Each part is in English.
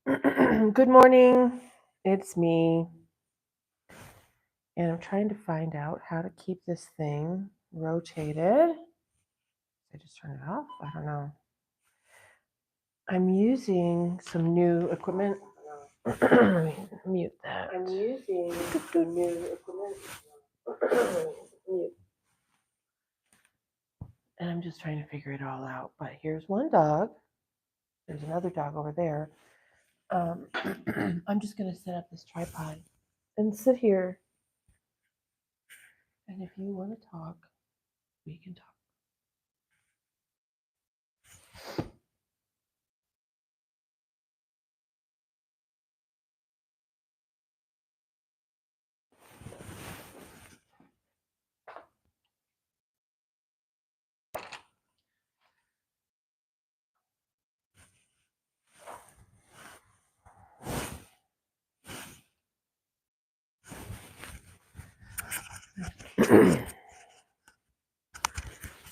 Good morning. It's me. And I'm trying to find out how to keep this thing rotated. I just turn it off? I don't know. I'm using some new equipment. Let me mute that. I'm using some new equipment. Mute. And I'm just trying to figure it all out. But here's one dog. There's another dog over there. I'm just going to set up this tripod and sit here. And if you want to talk, we can talk.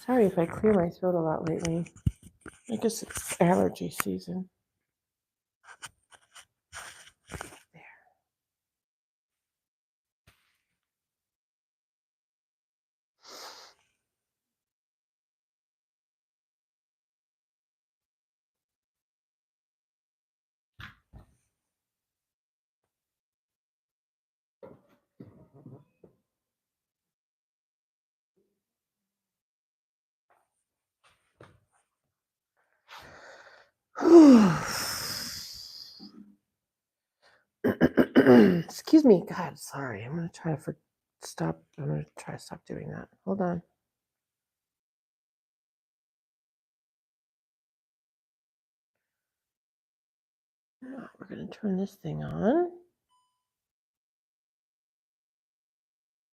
Sorry if I clear my throat a lot lately. I guess it's allergy season. There. Excuse me. God, sorry. I'm going to try to stop. I'm going to try to stop doing that. Hold on. Now we're going to turn this thing on.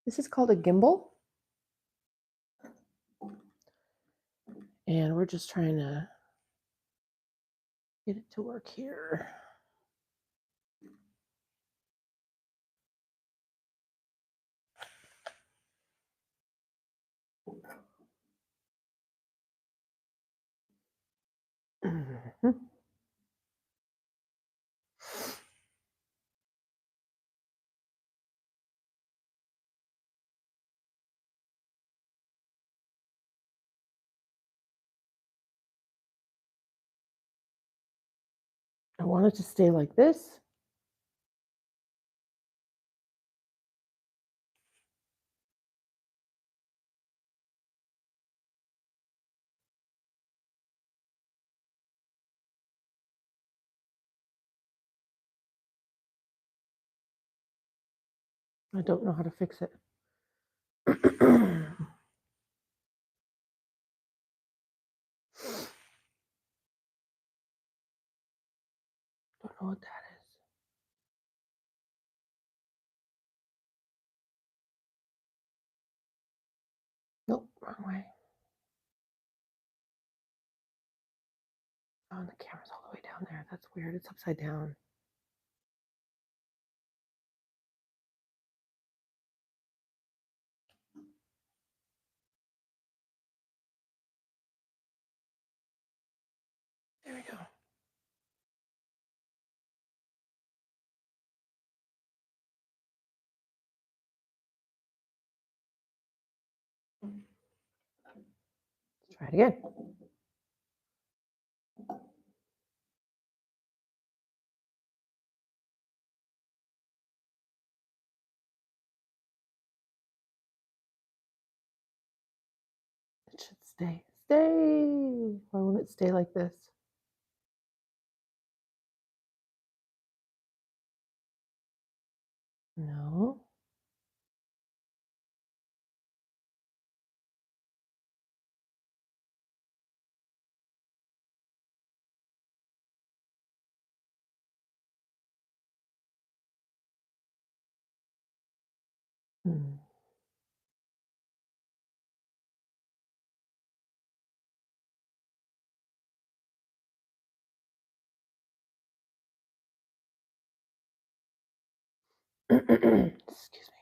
This is called a gimbal. And we're just trying to get it to work here. Mm-hmm. I want it to stay like this. I don't know how to fix it. Don't know what that is. Nope, wrong way. Oh, the camera's all the way down there. That's weird. It's upside down. There we go. Let's try it again. It should stay. Stay! Why won't it stay like this? No. Hmm. Excuse me.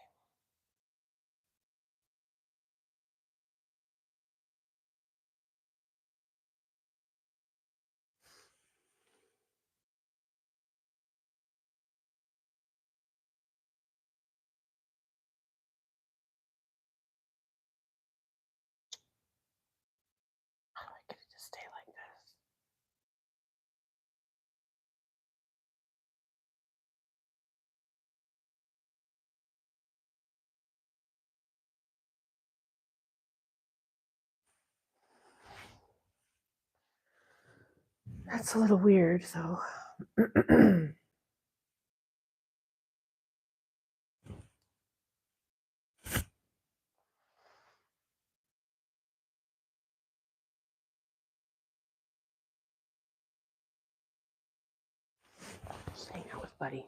That's a little weird, so. Just hang out with Buddy.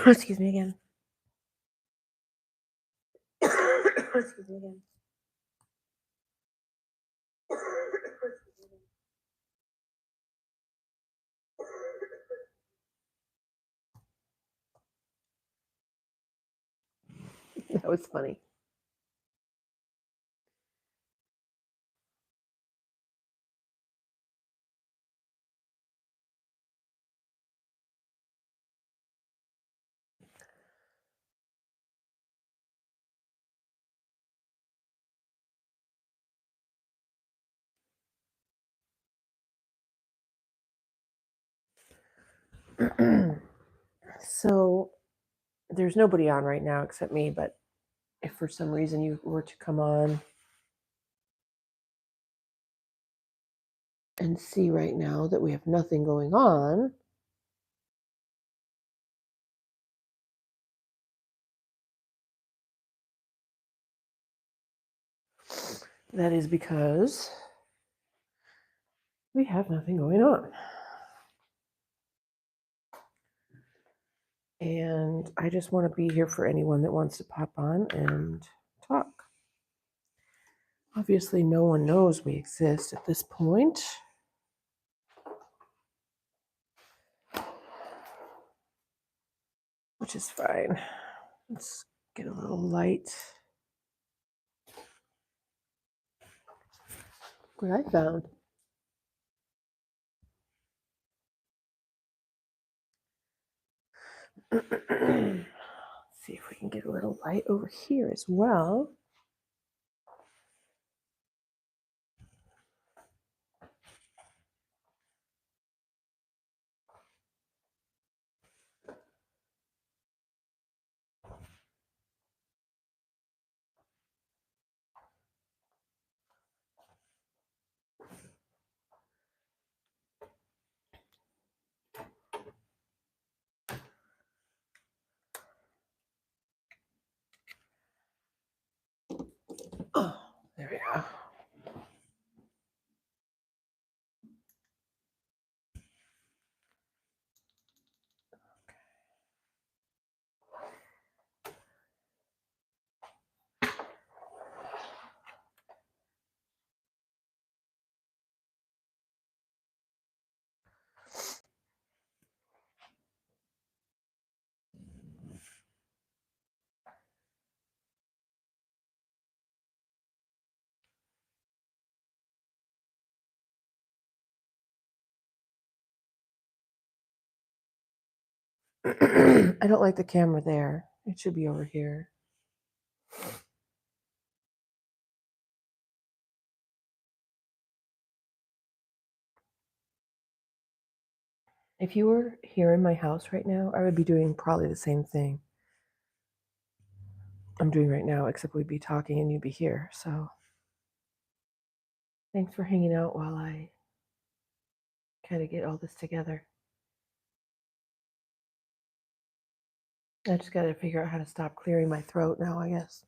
Excuse me again. Excuse me again. That was funny. So there's nobody on right now except me, but if for some reason you were to come on and see right now that we have nothing going on, that is because we have nothing going on. And I just want to be here for anyone that wants to pop on and talk. Obviously, no one knows we exist at this point. Which is fine. Let's get a little light. What I found. Let's see if we can get a little light over here as well. Oh, there we go. I don't like the camera there. It should be over here. If you were here in my house right now, I would be doing probably the same thing I'm doing right now, except we'd be talking and you'd be here. So thanks for hanging out while I kind of get all this together. I just got to figure out how to stop clearing my throat now, I guess.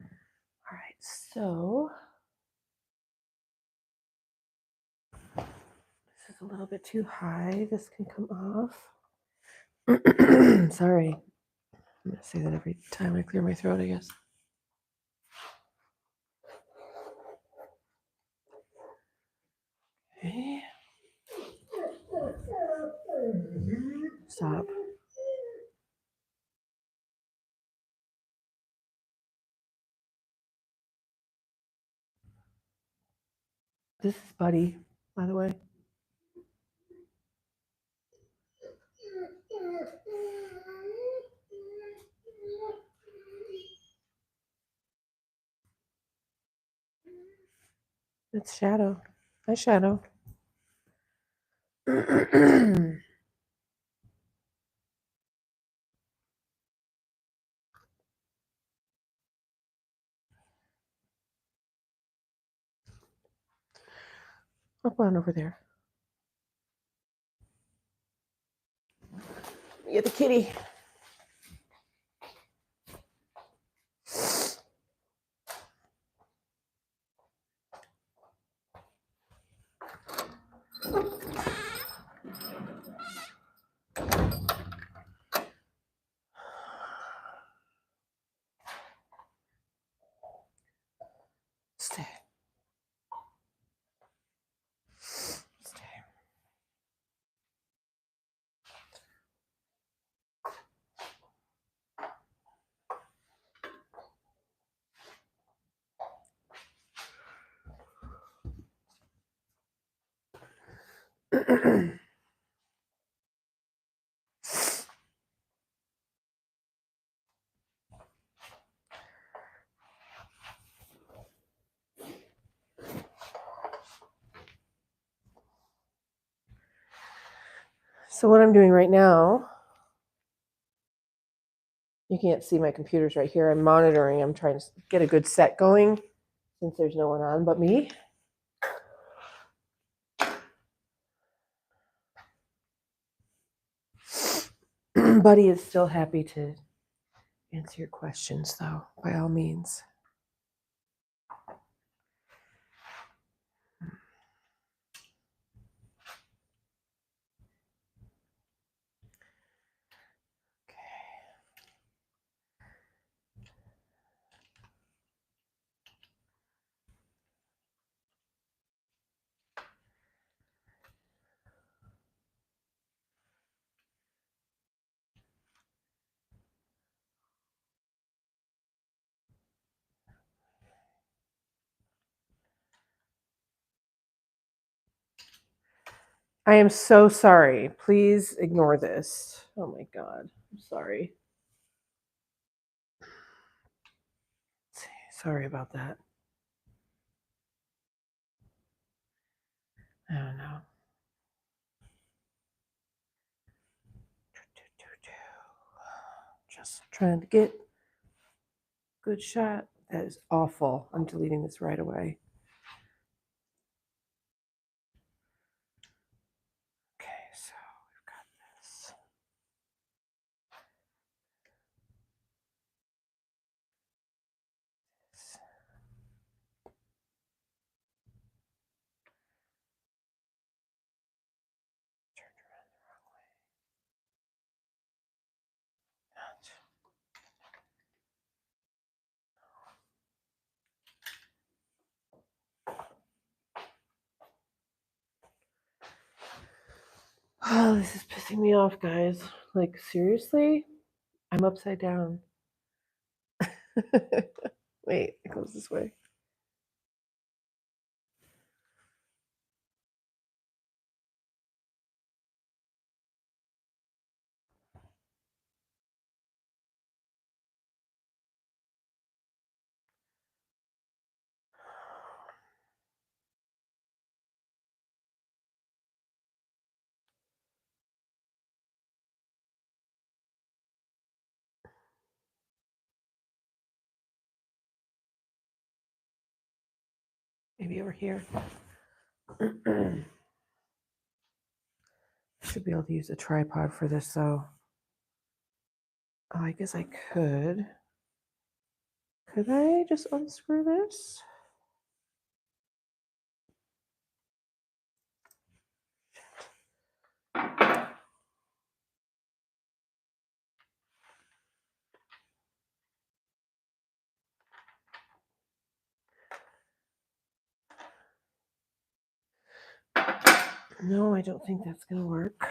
All right, so this is a little bit too high. This can come off. Sorry. I'm going to say that every time I clear my throat, I guess. Okay. Stop. This is Buddy, by the way. It's Shadow. Hi, Shadow. Hop on over there. Get the kitty. Stay. Stay. So what I'm doing right now, you can't see my computer's right here. I'm monitoring. I'm trying to get a good set going since there's no one on but me. Buddy is still happy to answer your questions, though, by all means. I am so sorry. Please ignore this. Oh my God. I'm sorry. Sorry about that. I don't know. Just trying to get a good shot. That is awful. I'm deleting this right away. Okay, so we've got this. Turned around the wrong way. Oh, this is pissing me off, guys. Like, seriously? I'm upside down. Wait, it goes this way. Maybe over here. Should be able to use a tripod for this though. Oh, I guess I could. Could I just unscrew this? No, I don't think that's gonna work.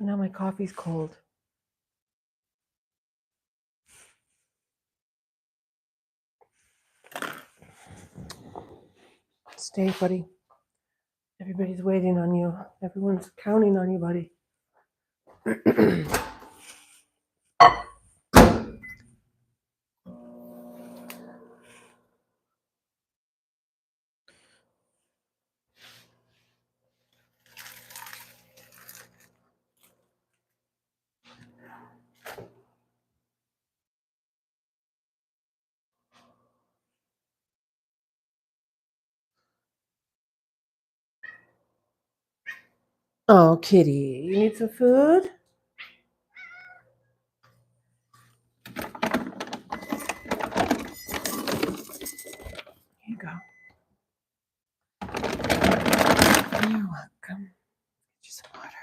Now my coffee's cold. Stay, buddy. Everybody's waiting on you. Everyone's counting on you, buddy. Oh, kitty, you need some food? Here you go. You're welcome. Get you some water.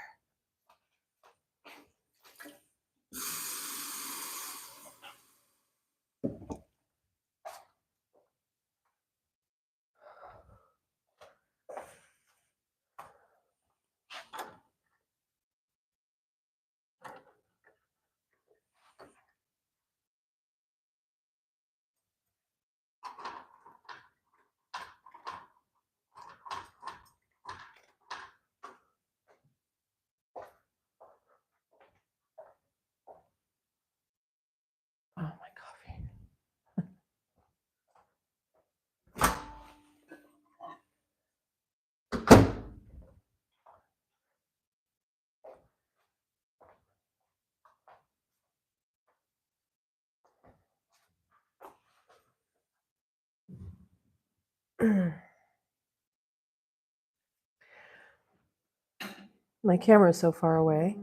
Oh, my coffee. My camera is so far away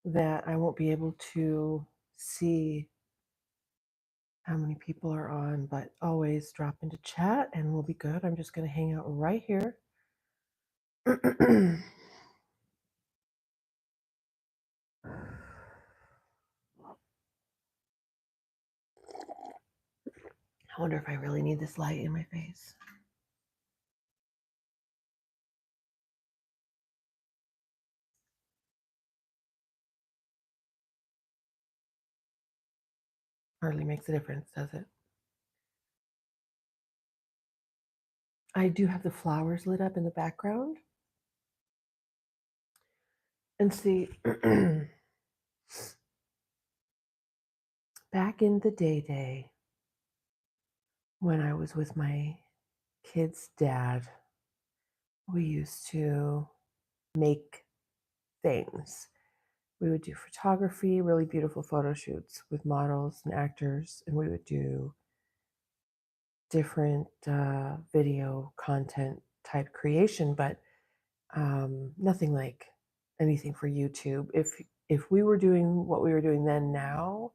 that I won't be able to see how many people are on, but always drop into chat and we'll be good. I'm just going to hang out right here. I wonder if I really need this light in my face. Hardly makes a difference, does it? I do have the flowers lit up in the background. And see, back in the day when I was with my kid's dad, we used to make things. We would do photography, really beautiful photo shoots with models and actors, and we would do different video content type creation, but nothing like anything for YouTube. If we were doing what we were doing then now,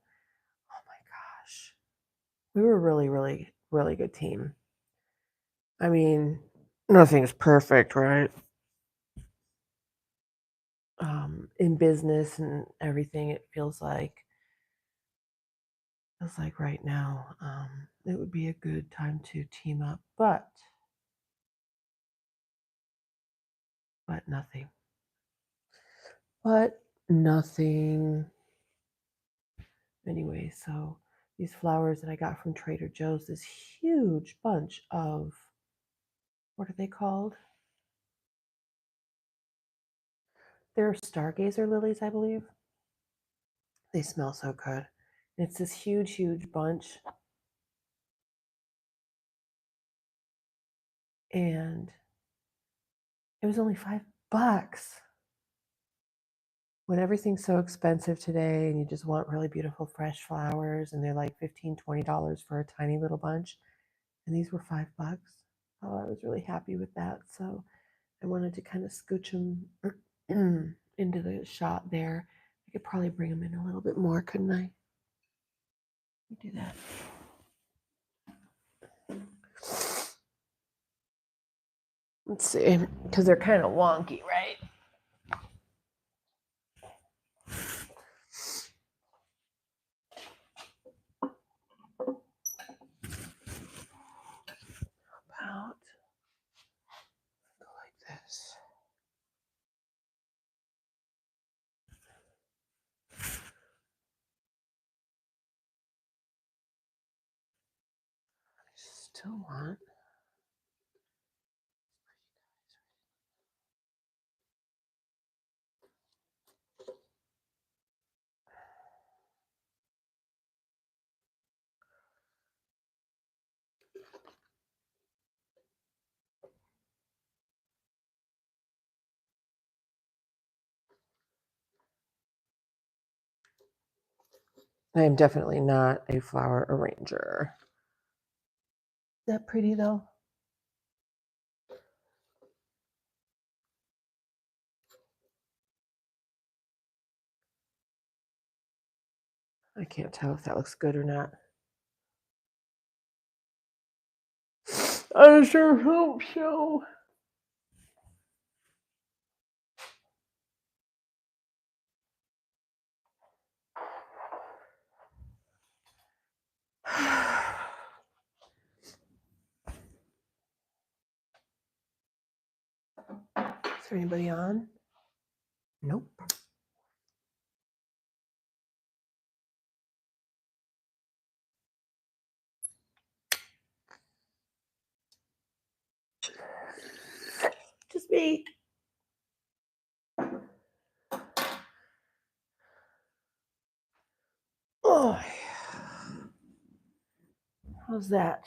oh my gosh, we were a really, really, really good team. I mean, nothing's perfect, right? In business and everything, it feels like right now, it would be a good time to team up, but nothing. But nothing. Anyway, so these flowers that I got from Trader Joe's, this huge bunch of, what are they called? They're stargazer lilies, I believe. They smell so good. It's this huge, huge bunch. And it was only $5. When everything's so expensive today and you just want really beautiful fresh flowers and they're like $15, $20 for a tiny little bunch, and these were $5. Oh, I was really happy with that. So I wanted to kind of scooch them into the shot there. I could probably bring them in a little bit more, couldn't I? Let me do that. Let's see, because they're kind of wonky, right? About go like this. I still want. I am definitely not a flower arranger. Is that pretty though? I can't tell if that looks good or not. I sure hope so. Is there anybody on? Nope. Just me. Oh, how's that?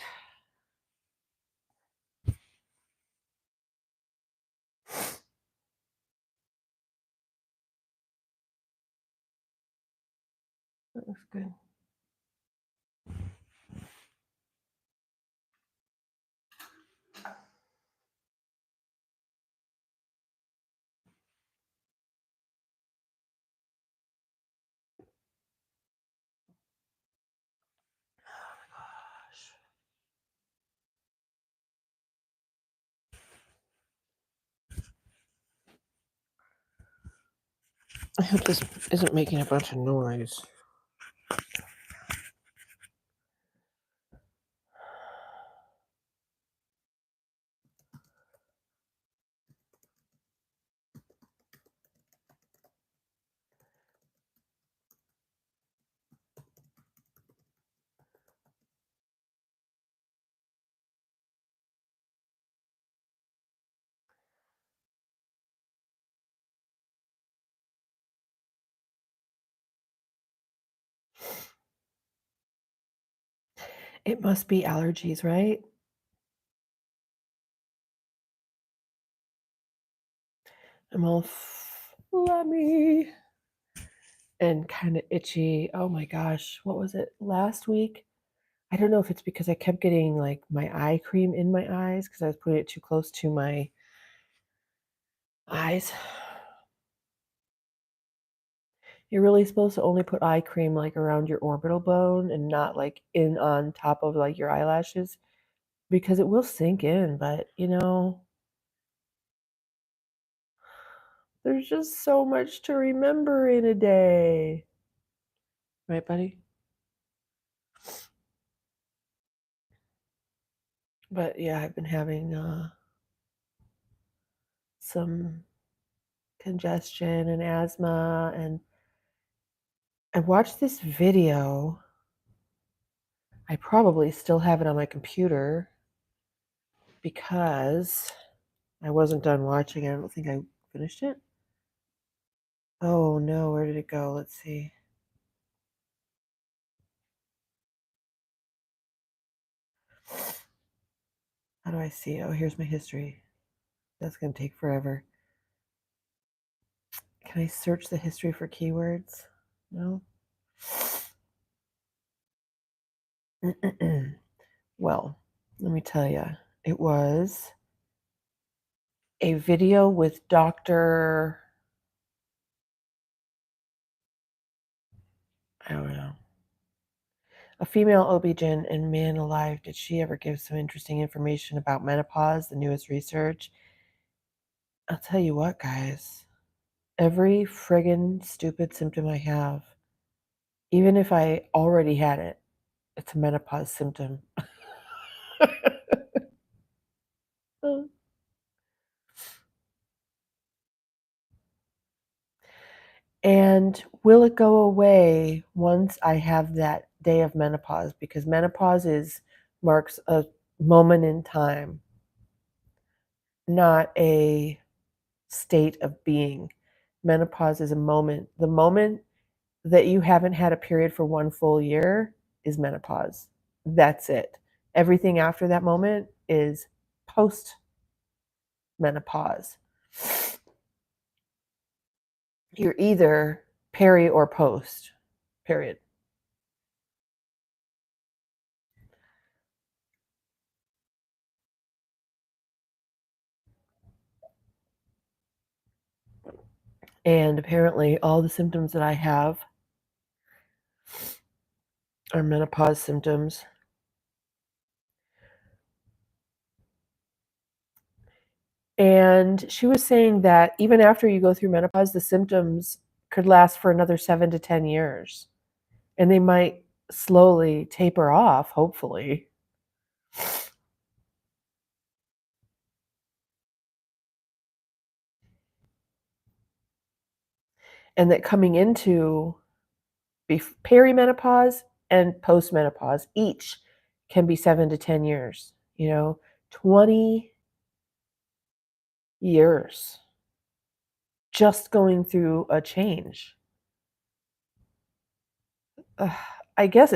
That looks good. I hope this isn't making a bunch of noise. It must be allergies, right? I'm all phlegmy and kind of itchy. Oh my gosh, what was it last week? I don't know if it's because I kept getting like my eye cream in my eyes because I was putting it too close to my eyes. You're really supposed to only put eye cream like around your orbital bone and not like in on top of like your eyelashes because it will sink in, but there's just so much to remember in a day. Right, buddy? But yeah, I've been having some congestion and asthma, and I watched this video. I probably still have it on my computer because I wasn't done watching it. I don't think I finished it. Oh no, where did it go? Let's see. How do I see? Oh, here's my history. That's going to take forever. Can I search the history for keywords? No? Well, let me tell you. It was a video with Dr. I don't know. A female OB-GYN and man alive, did she ever give some interesting information about menopause, the newest research? I'll tell you what, guys. Every friggin' stupid symptom I have, even if I already had it, it's a menopause symptom. And will it go away once I have that day of menopause? Because menopause marks a moment in time, not a state of being. Menopause is a moment. The moment that you haven't had a period for one full year is menopause. That's it. Everything after that moment is post menopause. You're either peri or post, period. And apparently, all the symptoms that I have are menopause symptoms. And she was saying that even after you go through menopause, the symptoms could last for another 7 to 10 years. And they might slowly taper off, hopefully. And that coming into perimenopause and postmenopause, each can be 7 to 10 years, 20 years just going through a change. I guess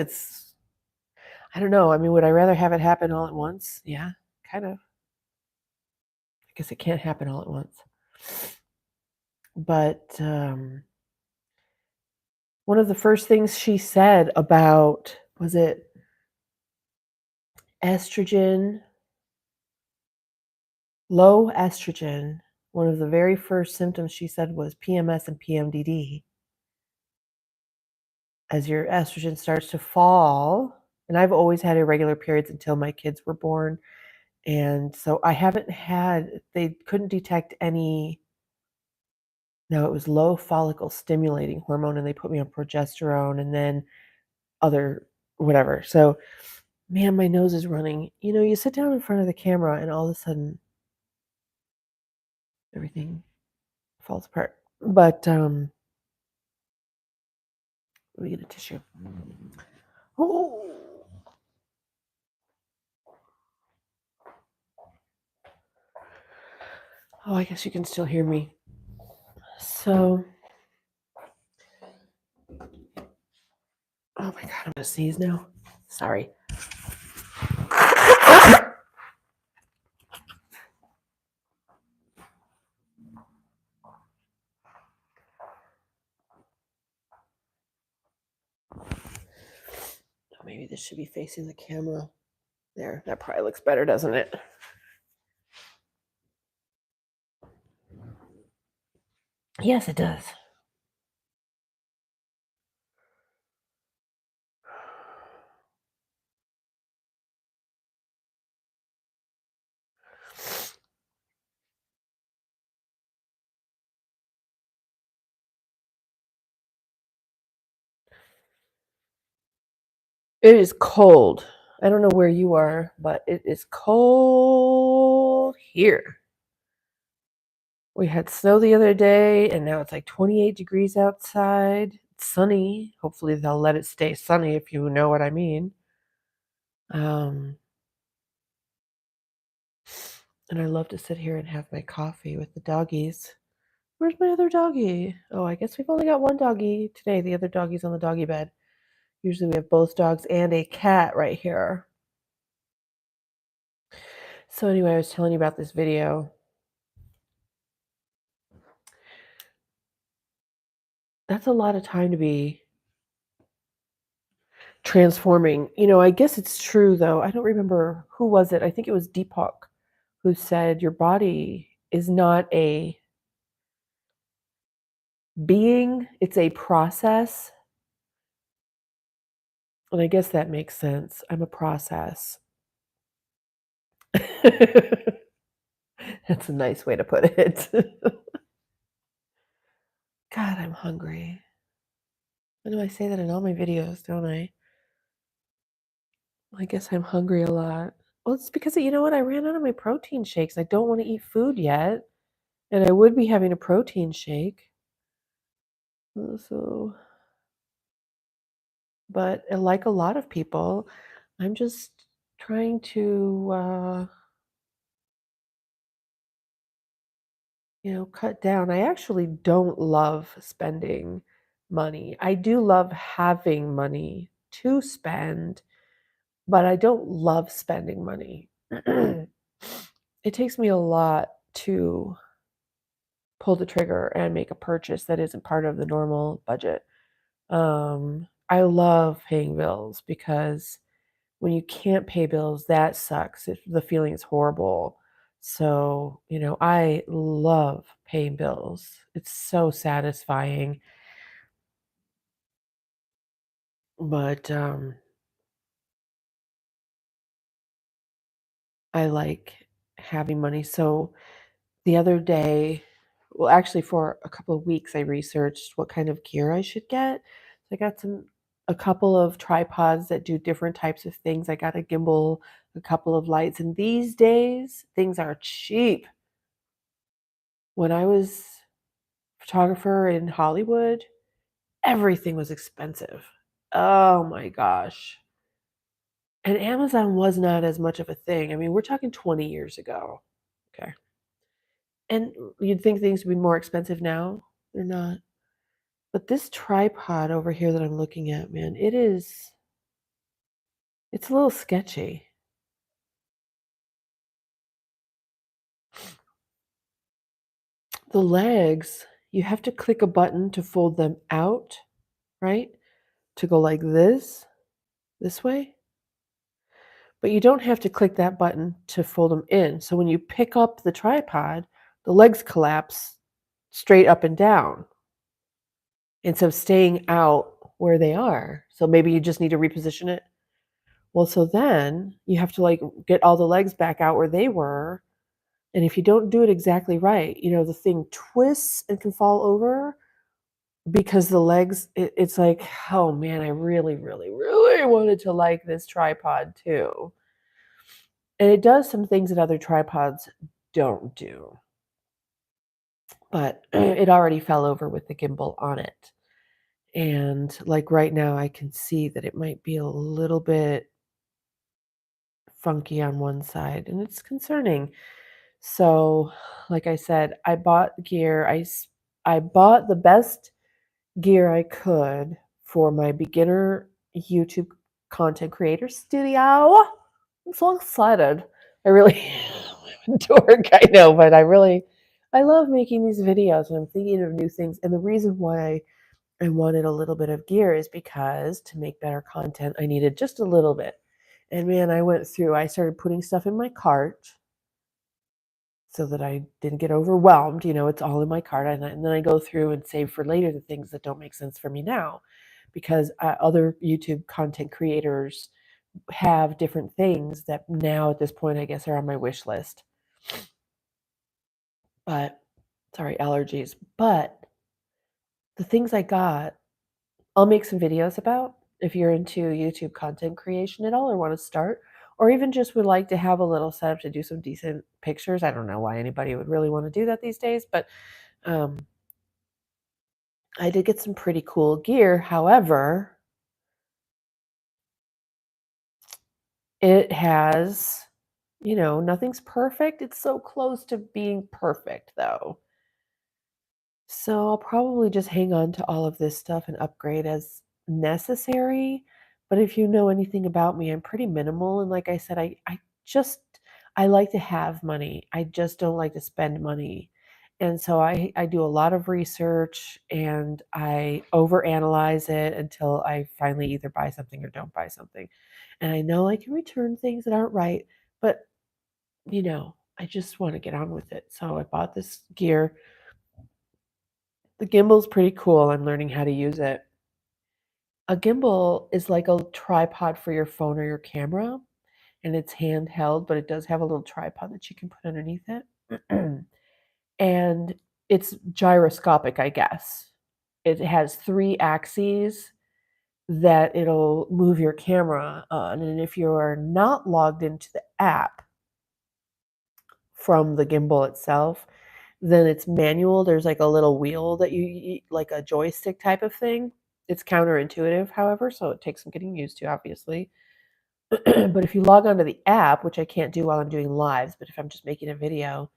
I don't know. I mean, would I rather have it happen all at once? Yeah, kind of. I guess it can't happen all at once. But one of the first things she said about, was it estrogen, low estrogen? One of the very first symptoms she said was PMS and PMDD. As your estrogen starts to fall, and I've always had irregular periods until my kids were born. And so they couldn't detect any. No, it was low follicle stimulating hormone, and they put me on progesterone and then other whatever. So, man, my nose is running. You sit down in front of the camera and all of a sudden everything falls apart. But let me get a tissue. Oh, I guess you can still hear me. So, oh my God, I'm gonna sneeze now. Sorry. maybe this should be facing the camera. There, that probably looks better, doesn't it? Yes, it does. It is cold. I don't know where you are, but it is cold here. We had snow the other day, and now it's like 28 degrees outside. It's sunny. Hopefully they'll let it stay sunny, if you know what I mean. And I love to sit here and have my coffee with the doggies. Where's my other doggie? Oh, I guess we've only got one doggie today. The other doggie's on the doggy bed. Usually we have both dogs and a cat right here. So anyway, I was telling you about this video. That's a lot of time to be transforming. I guess it's true though. I don't remember who was it. I think it was Deepak who said your body is not a being, it's a process. And I guess that makes sense. I'm a process. That's a nice way to put it. God, I'm hungry. I know I say that in all my videos, don't I? I guess I'm hungry a lot. Well, it's because, you know what? I ran out of my protein shakes. I don't want to eat food yet. And I would be having a protein shake. But like a lot of people, I'm just trying to, cut down. I actually don't love spending money. I do love having money to spend, but I don't love spending money. It takes me a lot to pull the trigger and make a purchase that isn't part of the normal budget. I love paying bills because when you can't pay bills, that sucks. The feeling is horrible. So, I love paying bills. It's so satisfying. But I like having money. So the other day, well, actually for a couple of weeks, I researched what kind of gear I should get. So I got a couple of tripods that do different types of things. I got a gimbal, a couple of lights, and these days things are cheap. When I was a photographer in Hollywood, everything was expensive. Oh my gosh. And Amazon was not as much of a thing. I mean, we're talking 20 years ago. Okay. And you'd think things would be more expensive now. They're not. But this tripod over here that I'm looking at, man, it's a little sketchy. The legs, you have to click a button to fold them out, right? To go like this way. But you don't have to click that button to fold them in. So when you pick up the tripod, the legs collapse straight up and down instead of staying out where they are. So maybe you just need to reposition it. Well, so then you have to get all the legs back out where they were. And if you don't do it exactly right, the thing twists and can fall over because the legs, it's like, oh man, I really, really, really wanted to like this tripod too. And it does some things that other tripods don't do. But it already fell over with the gimbal on it. And like right now, I can see that it might be a little bit funky on one side, and it's concerning. So, like I said, I bought gear. I bought the best gear I could for my beginner YouTube content creator studio. I'm so excited. I really am a dork, I know, but I love making these videos and I'm thinking of new things. And the reason why and wanted a little bit of gear is because to make better content, I needed just a little bit. And man, I started putting stuff in my cart so that I didn't get overwhelmed. It's all in my cart. And then I go through and save for later the things that don't make sense for me now because other YouTube content creators have different things that now at this point, I guess, are on my wish list. But, sorry, allergies. But the things I got, I'll make some videos about if you're into YouTube content creation at all or want to start, or even just would like to have a little setup to do some decent pictures. I don't know why anybody would really want to do that these days, but I did get some pretty cool gear. However, it has, nothing's perfect. It's so close to being perfect, though. So I'll probably just hang on to all of this stuff and upgrade as necessary. But if you know anything about me, I'm pretty minimal. And like I said, I like to have money. I just don't like to spend money. And so I do a lot of research and I overanalyze it until I finally either buy something or don't buy something. And I know I can return things that aren't right, but I just want to get on with it. So I bought this gear. The gimbal's pretty cool. I'm learning how to use it. A gimbal is like a tripod for your phone or your camera, and it's handheld, but it does have a little tripod that you can put underneath it. And it's gyroscopic, I guess. It has 3 axes that it'll move your camera on, and if you're not logged into the app from the gimbal itself, then it's manual. There's like a little wheel that like a joystick type of thing. It's counterintuitive, however, so it takes some getting used to, obviously. But if you log onto the app, which I can't do while I'm doing lives, but if I'm just making a video,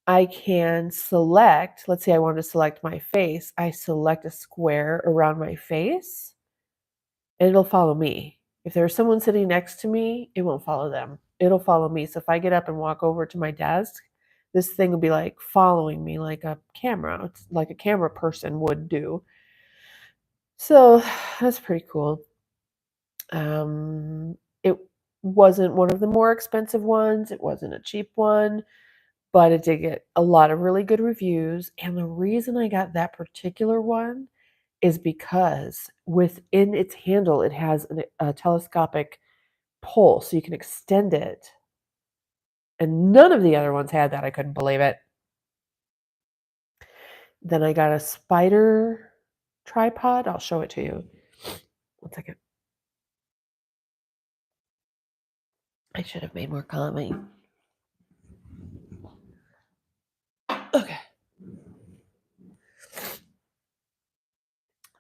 I can select, let's say I want to select my face, I select a square around my face, and it'll follow me. If there's someone sitting next to me, it won't follow them. It'll follow me. So if I get up and walk over to my desk, this thing will be like following me like a camera. It's like a camera person would do. So that's pretty cool. It wasn't one of the more expensive ones. It wasn't a cheap one, but it did get a lot of really good reviews. And the reason I got that particular one is because within its handle, it has a telescopic pole, so you can extend it. And none of the other ones had that. I couldn't believe it. Then I got a spider tripod. I'll show it to you. 1 second. I should have made more coffee. Okay.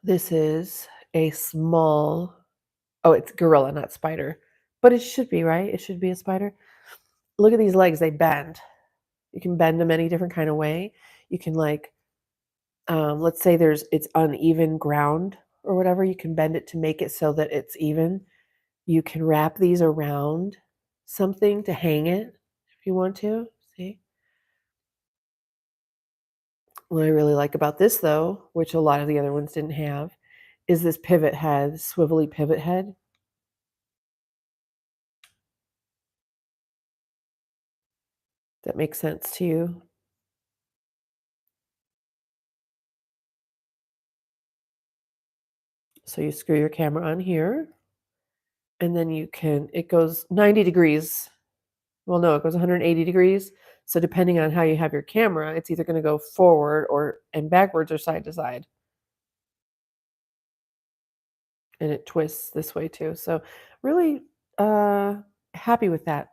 This is a small, oh, it's gorilla, not spider. But it should be, right? It should be a spider. Look at these legs. They bend. You can bend them any different kind of way. You can let's say it's uneven ground or whatever. You can bend it to make it so that it's even. You can wrap these around something to hang it if you want to. See? What I really like about this, though, which a lot of the other ones didn't have, is this pivot head, swivelly pivot head. That makes sense to you. So you screw your camera on here, and then it goes 90 degrees. Well, no, it goes 180 degrees. So depending on how you have your camera, it's either going to go forward and backwards or side to side. And it twists this way too. So really happy with that.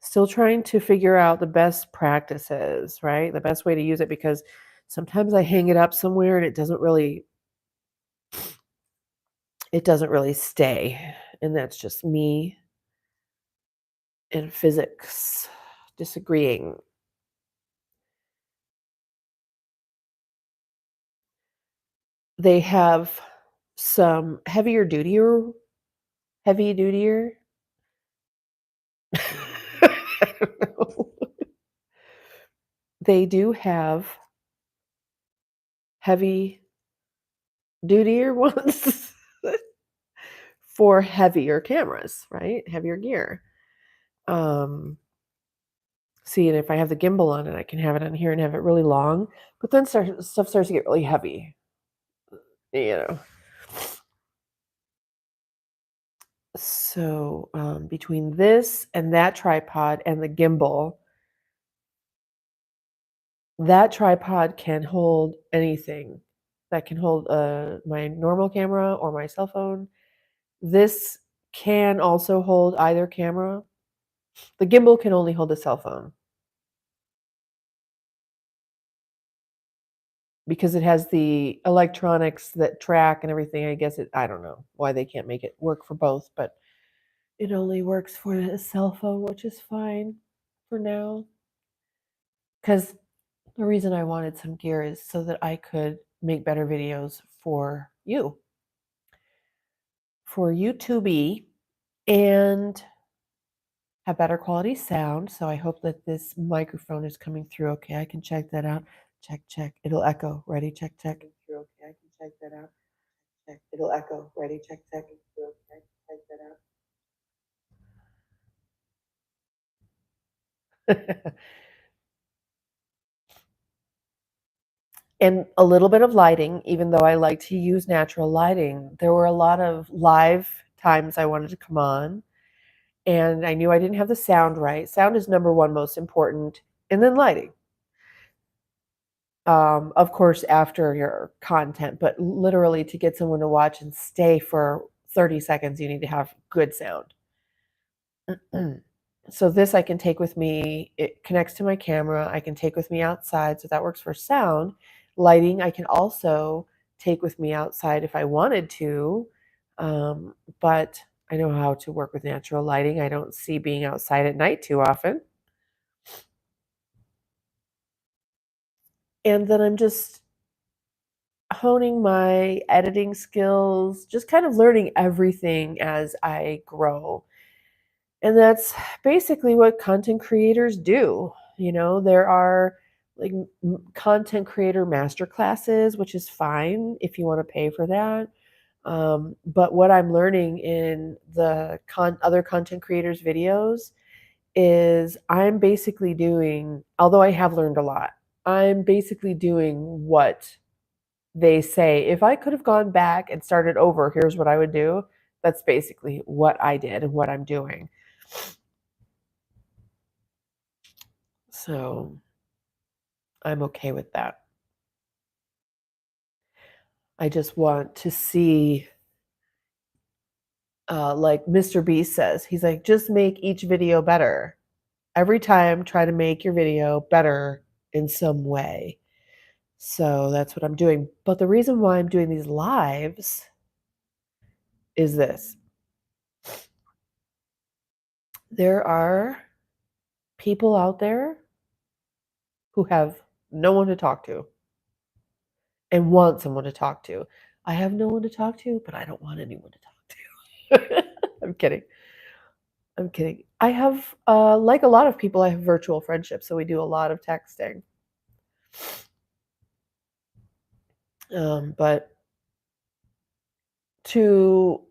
Still trying to figure out the best practices, right? The best way to use it, because sometimes I hang it up somewhere and it doesn't really stay. And that's just me and physics disagreeing. They have some heavy dutier. I don't know. They do have heavy dutier ones for heavier cameras, right? Heavier gear. See, and if I have the gimbal on it, I can have it on here and have it really long, but then stuff starts to get really heavy, you know. So between this and that tripod and the gimbal, that tripod can hold anything. That can hold my normal camera or my cell phone. This can also hold either camera. The gimbal can only hold a cell phone because it has the electronics that track and everything. I don't know why they can't make it work for both, but it only works for a cell phone, which is fine for now. Because the reason I wanted some gear is so that I could make better videos for YouTube, and have better quality sound. So I hope that this microphone is coming through okay. I can check that out. Check, check. It'll echo. Ready? Check, check. Through okay. I can check that out. Check. It'll echo. Ready? Check, check. Through okay. I can check that out. And a little bit of lighting, even though I like to use natural lighting. There were a lot of live times I wanted to come on, and I knew I didn't have the sound right. Sound is number one most important, and then lighting. Of course, after your content, but literally to get someone to watch and stay for 30 seconds, you need to have good sound. So this I can take with me. It connects to my camera. I can take with me outside, so that works for sound. Lighting, I can also take with me outside if I wanted to, but I know how to work with natural lighting. I don't see being outside at night too often. And then I'm just honing my editing skills, just kind of learning everything as I grow. And that's basically what content creators do. You know, there are like content creator master classes, which is fine if you want to pay for that. But what I'm learning in the other content creators' videos is I'm basically doing, although I have learned a lot, I'm basically doing what they say. If I could have gone back and started over, here's what I would do. That's basically what I did and what I'm doing. So I'm okay with that. I just want to see, like Mr. Beast says, he's like, just make each video better. Every time, try to make your video better in some way. So that's what I'm doing. But the reason why I'm doing these lives is this: there are people out there who have no one to talk to and want someone to talk to. I have no one to talk to, but I don't want anyone to talk to. I'm kidding. I'm kidding. I have, like a lot of people, I have virtual friendships, so we do a lot of texting. But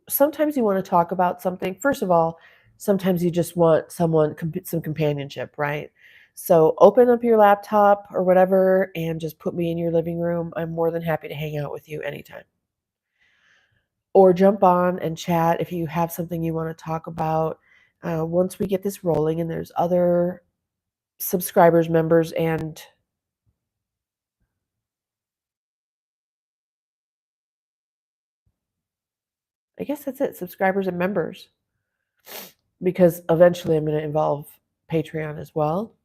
sometimes you want to talk about something. First of all, sometimes you just want some companionship, right? So open up your laptop or whatever and just put me in your living room. I'm more than happy to hang out with you anytime. Or jump on and chat if you have something you want to talk about. Once we get this rolling and there's other subscribers, members, and I guess that's it, subscribers and members, because eventually I'm going to involve Patreon as well.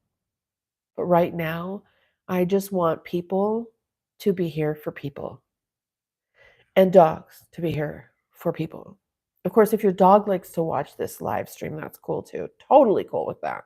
But right now, I just want people to be here for people and dogs to be here for people. Of course, if your dog likes to watch this live stream, that's cool too. Totally cool with that.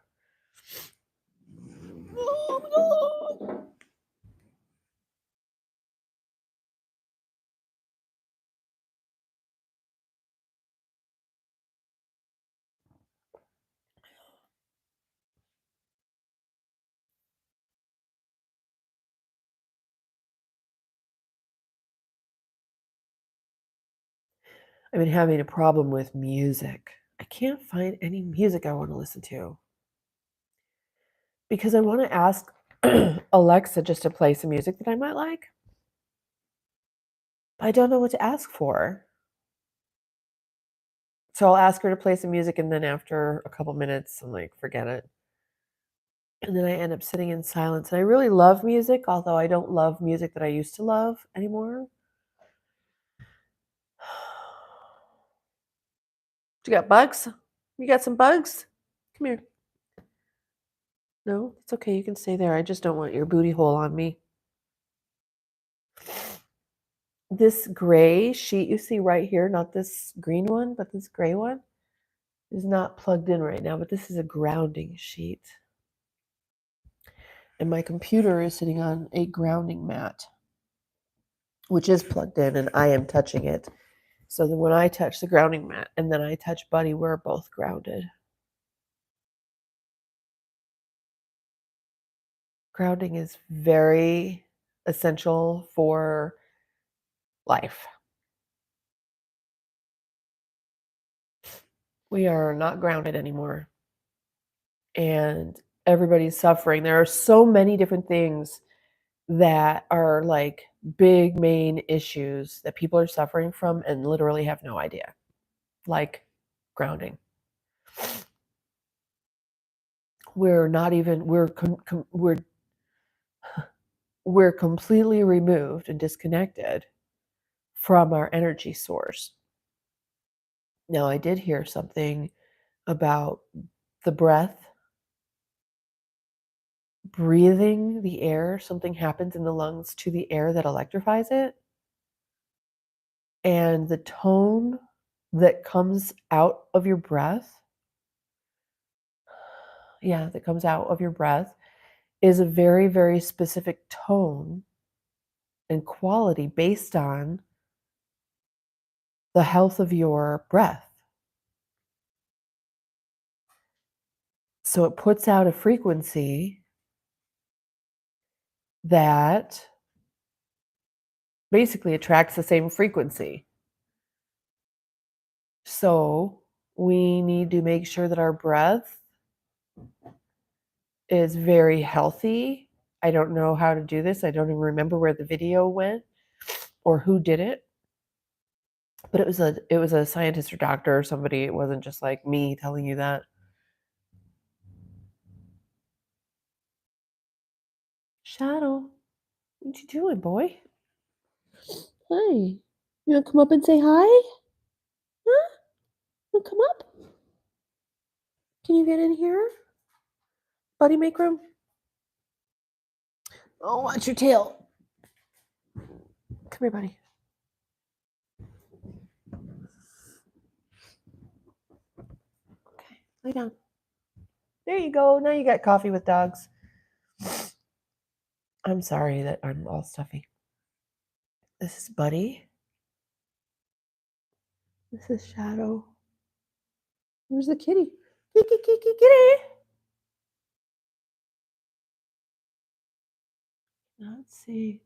I've been having a problem with music. I can't find any music I want to listen to because I want to ask Alexa just to play some music that I might like. I don't know what to ask for. So I'll ask her to play some music, and then after a couple minutes, I'm like, forget it. And then I end up sitting in silence. And I really love music, although I don't love music that I used to love anymore. You got bugs? You got some bugs? Come here. No, it's okay. You can stay there. I just don't want your booty hole on me. This gray sheet you see right here, not this green one, but this gray one, is not plugged in right now, but this is a grounding sheet. And my computer is sitting on a grounding mat, which is plugged in, and I am touching it. So then when I touch the grounding mat and then I touch Buddy, we're both grounded. Grounding is very essential for life. We are not grounded anymore. And everybody's suffering. There are so many different things that are like big main issues that people are suffering from and literally have no idea, like grounding. We're not even we're completely removed and disconnected from our energy source. Now, I did hear something about the breath, breathing the air. Something happens in the lungs to the air that electrifies it. And the tone that comes out of your breath, that comes out of your breath is a very, very specific tone and quality based on the health of your breath. So it puts out a frequency that basically attracts the same frequency. So we need to make sure that our breath is very healthy. I don't know how to do this. I don't even remember where the video went or who did it. But it was a scientist or doctor or somebody. It wasn't just like me telling you that. Shadow, what you doing, boy? Hi. You want to come up and say hi? Huh? You want to come up? Can you get in here? Buddy, make room. Oh, watch your tail. Come here, buddy. Okay, lay down. There you go. Now you got coffee with dogs. I'm sorry that I'm all stuffy. This is Buddy. This is Shadow. Where's the kitty? Kitty. Let's see.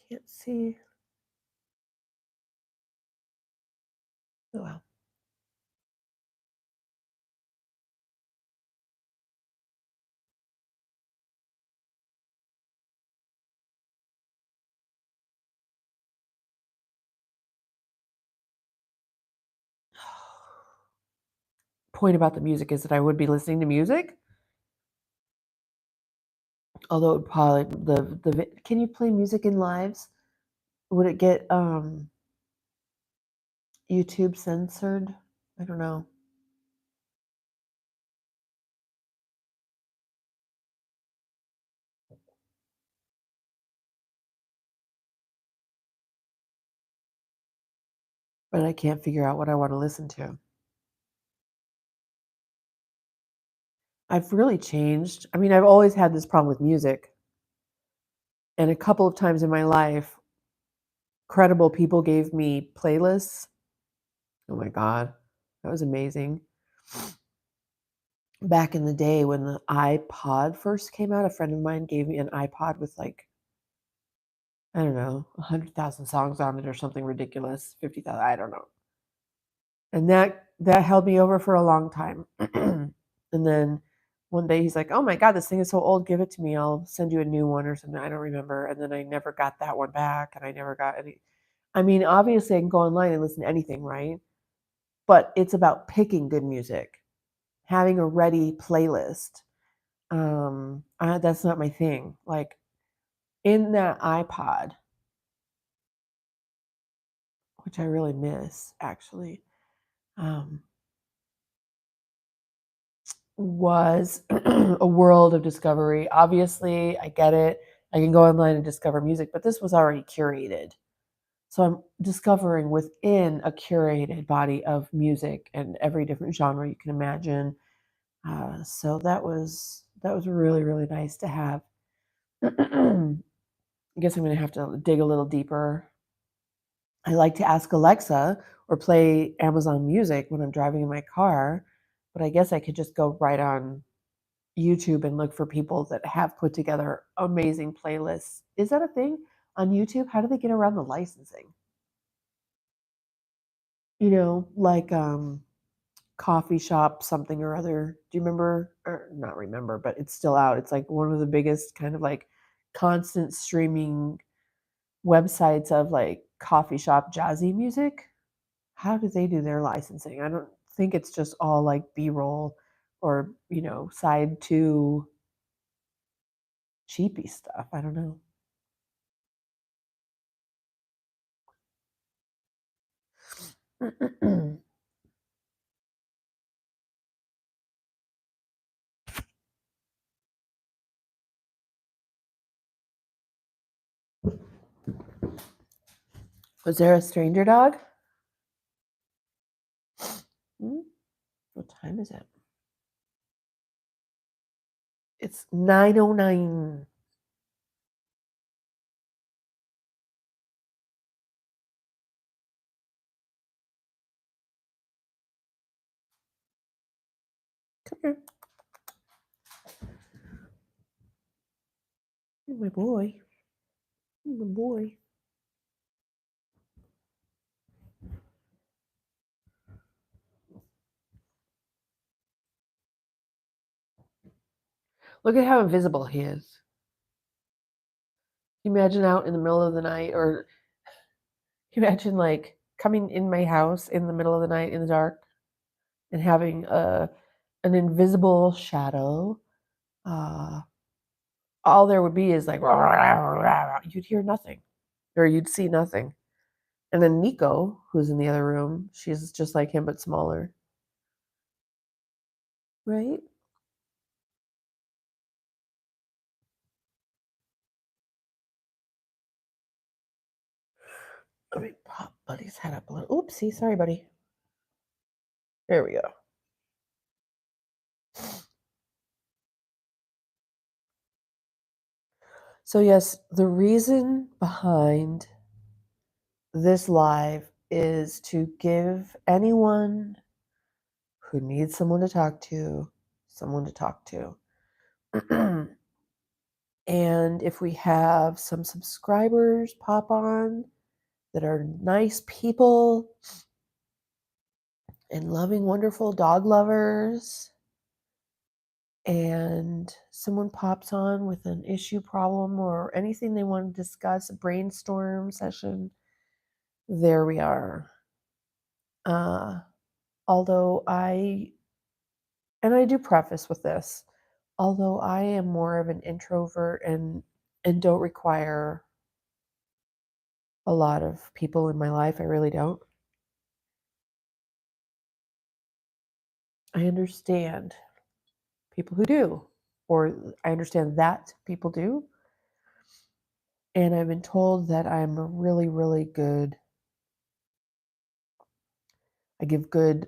Can't see. Oh, wow. Point about the music is that I would be listening to music. Although it would probably can you play music in lives? Would it get YouTube censored? I don't know. But I can't figure out what I want to listen to. I've really changed. I mean, I've always had this problem with music. And a couple of times in my life, credible people gave me playlists. Oh my God, that was amazing. Back in the day when the iPod first came out, a friend of mine gave me an iPod with like I don't know, 100,000 songs on it or something ridiculous, 50,000, I don't know. And that held me over for a long time. And then one day he's like, "Oh my god, this thing is so old, give it to me. I'll send you a new one or something." I don't remember. And then I never got that one back and I never got any. I mean, obviously I can go online and listen to anything, right? But it's about picking good music, having a ready playlist. That's not my thing. Like in that iPod, which I really miss actually, um, was a world of discovery. Obviously, I get it. I can go online and discover music, but this was already curated. So I'm discovering within a curated body of music and every different genre you can imagine. So that was really really nice to have. I guess I'm going to have to dig a little deeper. I like to ask Alexa or play Amazon Music when I'm driving in my car, but I guess I could just go right on YouTube and look for people that have put together amazing playlists. Is that a thing on YouTube? How do they get around the licensing? Like coffee shop something or other. Do you remember? Or not remember, but it's still out. It's like one of the biggest kind of like constant streaming websites of like coffee shop jazzy music. How do they do their licensing? I don't think it's just all like B-roll or, side two cheapy stuff. I don't know. Was there a stranger dog? Hmm? What time is it? It's 9:09. Come here. You're my boy. You're my boy. Look at how invisible he is. Can you imagine out in the middle of the night, or can you imagine like coming in my house in the middle of the night in the dark and having an invisible shadow. Uh, all there would be is like you'd hear nothing, or you'd see nothing. And then Nico, who's in the other room, she's just like him but smaller, right? Let me pop Buddy's head up a little. Oopsie, sorry, buddy. There we go. So yes, the reason behind this live is to give anyone who needs someone to talk to someone to talk to. And if we have some subscribers pop on that are nice people and loving, wonderful dog lovers, and someone pops on with an issue, problem, or anything they want to discuss, a brainstorm session, there we are. Uh, although and I do preface with this, although I am more of an introvert and don't require a lot of people in my life, I really don't. I understand people who do, or I understand that people do. And I've been told that I'm a really, really good, I give good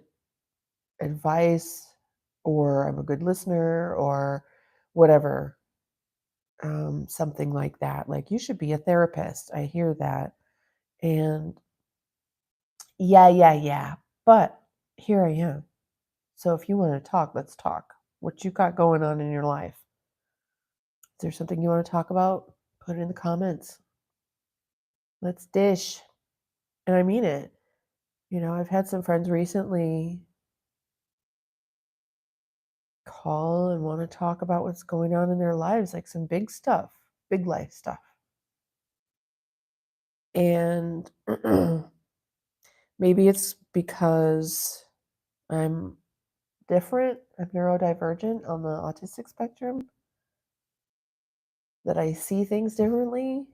advice, or I'm a good listener, or whatever, something like that. Like, you should be a therapist. I hear that. And yeah, yeah, yeah. But here I am. So if you want to talk, let's talk. What you got going on in your life? Is there something you want to talk about? Put it in the comments. Let's dish. And I mean it. I've had some friends recently call and want to talk about what's going on in their lives, like some big stuff, big life stuff. And maybe it's because I'm different, I'm neurodivergent on the autistic spectrum, that I see things differently.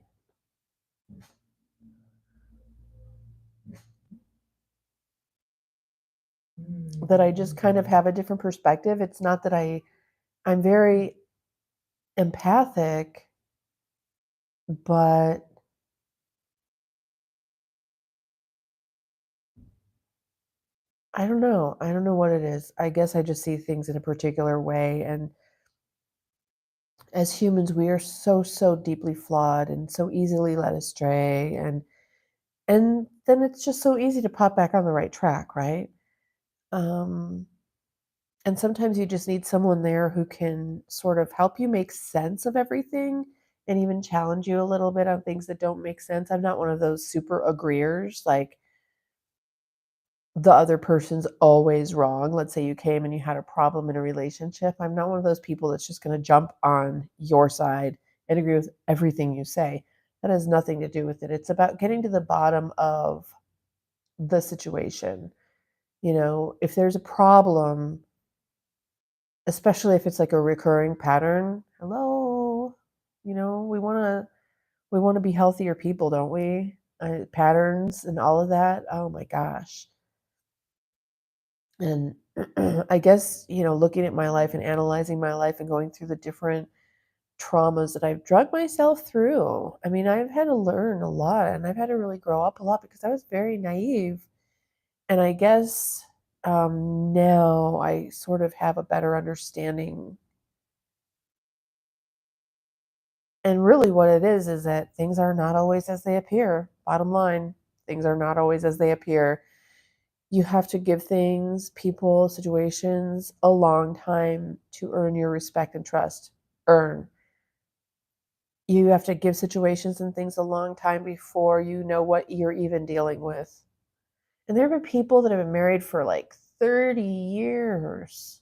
That I just kind of have a different perspective. It's not that I'm very empathic, but I don't know. I don't know what it is. I guess I just see things in a particular way. And as humans, we are so, so deeply flawed and so easily led astray. And then it's just so easy to pop back on the right track, right? Um, and sometimes you just need someone there who can sort of help you make sense of everything and even challenge you a little bit on things that don't make sense. I'm not one of those super agreeers, like the other person's always wrong. Let's say you came and you had a problem in a relationship. I'm not one of those people that's just going to jump on your side and agree with everything you say. That has nothing to do with it. It's about getting to the bottom of the situation. If there's a problem, especially if it's like a recurring pattern, hello, we want to be healthier people, don't we? Patterns and all of that. Oh my gosh. And I guess, looking at my life and analyzing my life and going through the different traumas that I've drugged myself through. I mean, I've had to learn a lot and I've had to really grow up a lot because I was very naive. And I guess now I sort of have a better understanding. And really, what it is that things are not always as they appear. Bottom line, things are not always as they appear. You have to give things, people, situations a long time to earn your respect and trust. Earn. You have to give situations and things a long time before you know what you're even dealing with. And there have been people that have been married for like 30 years.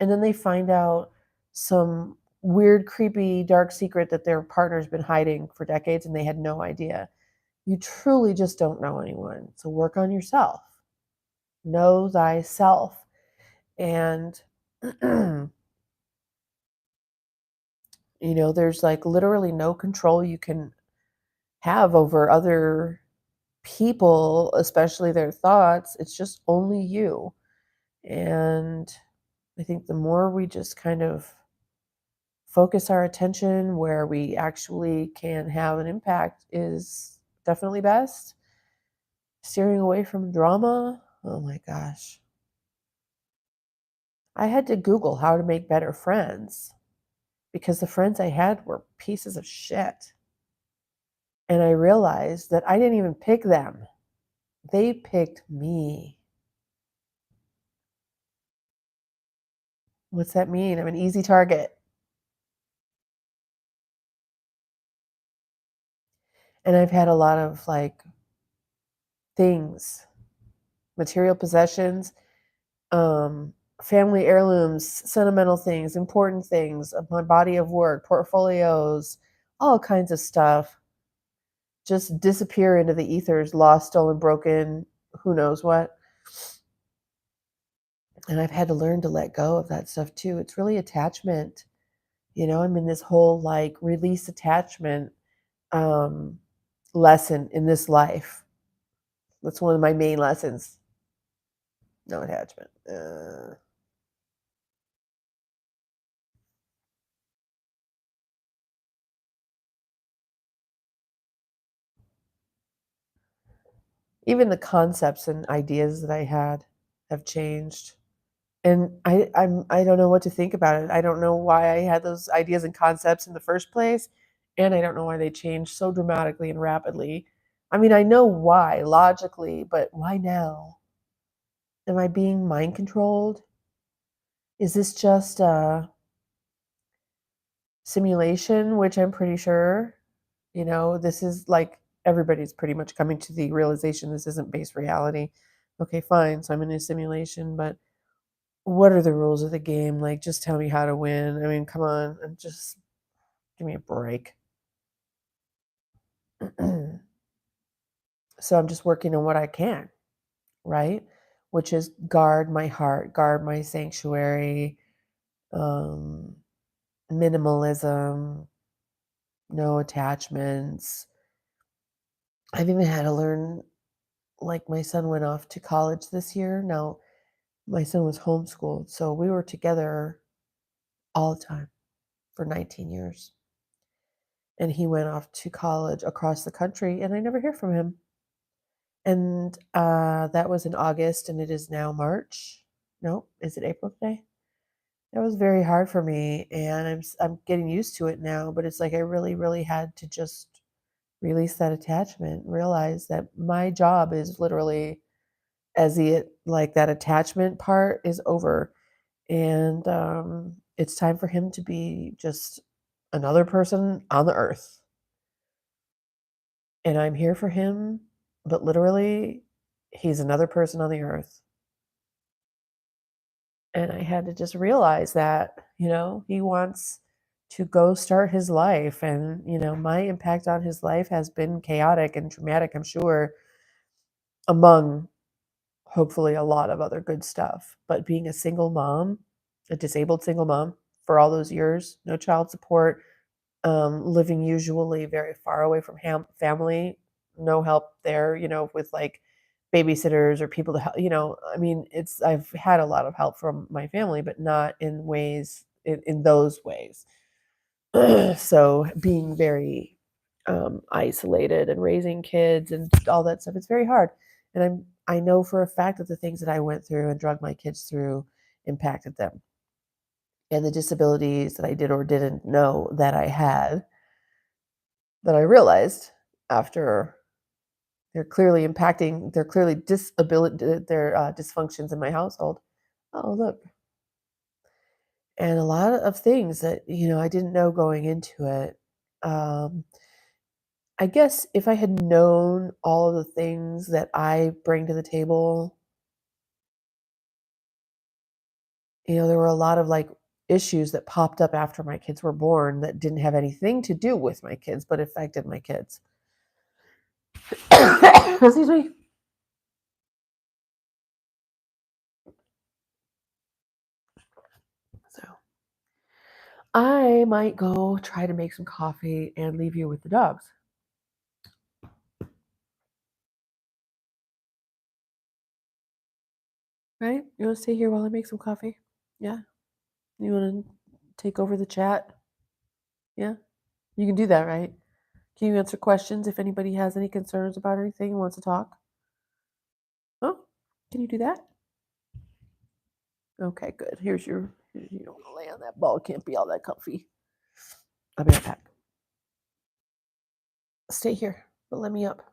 And then they find out some weird, creepy, dark secret that their partner's been hiding for decades and they had no idea. You truly just don't know anyone. So work on yourself. Know thyself. And, there's like literally no control you can have over other people, especially their thoughts. It's just only you. And I think the more we just kind of focus our attention where we actually can have an impact is definitely best. Steering away from drama, oh my gosh. I had to Google how to make better friends because the friends I had were pieces of shit. And I realized that I didn't even pick them, they picked me. What's that mean? I'm an easy target. And I've had a lot of like things, material possessions, family heirlooms, sentimental things, important things, of my body of work, portfolios, all kinds of stuff just disappear into the ethers, lost, stolen, broken, who knows what. And I've had to learn to let go of that stuff too. It's really attachment. I'm in this whole like release attachment um, lesson in this life. That's one of my main lessons. No attachment. Even the concepts and ideas that I had have changed. And I don't know what to think about it. I don't know why I had those ideas and concepts in the first place, and I don't know why they changed so dramatically and rapidly. I mean, I know why logically, but why now? Am I being mind controlled? Is this just a simulation, which I'm pretty sure, this is like everybody's pretty much coming to the realization this isn't base reality. Okay, fine. So I'm in a simulation, but what are the rules of the game? Like, just tell me how to win. I mean, come on, and just give me a break. So I'm just working on what I can, right? Which is guard my heart, guard my sanctuary, um, minimalism, no attachments. I've even had to learn, like, my son went off to college this year. Now, my son was homeschooled, so we were together all the time for 19 years. And he went off to college across the country, and I never hear from him. And that was in August, and it is now March. No, is it April today? That was very hard for me, and I'm getting used to it now. But it's like I really, really had to just release that attachment, realize that my job is literally as the like that attachment part is over, and it's time for him to be just another person on the earth, and I'm here for him, but literally, he's another person on the earth. And I had to just realize that, he wants to go start his life. And, my impact on his life has been chaotic and traumatic, I'm sure, among hopefully a lot of other good stuff. But being a single mom, a disabled single mom for all those years, no child support, living usually very far away from family, no help there, with like babysitters or people to help, I mean, I've had a lot of help from my family, but not in those ways. So being very isolated and raising kids and all that stuff, it's very hard. And I know for a fact that the things that I went through and drug my kids through impacted them. And the disabilities that I did or didn't know that I had, that I realized after they're clearly disability, their dysfunctions in my household. Oh, look. And a lot of things that, I didn't know going into it. Um, I guess if I had known all of the things that I bring to the table, there were a lot of like issues that popped up after my kids were born that didn't have anything to do with my kids, but affected my kids. Excuse me. So I might go try to make some coffee and leave you with the dogs. Right? You want to stay here while I make some coffee? Yeah. You want to take over the chat? Yeah. You can do that, right? Can you answer questions if anybody has any concerns about anything and wants to talk? Oh, can you do that? Okay, good. You don't want to lay on that ball. It can't be all that comfy. I'll be right back. Stay here, but let me up.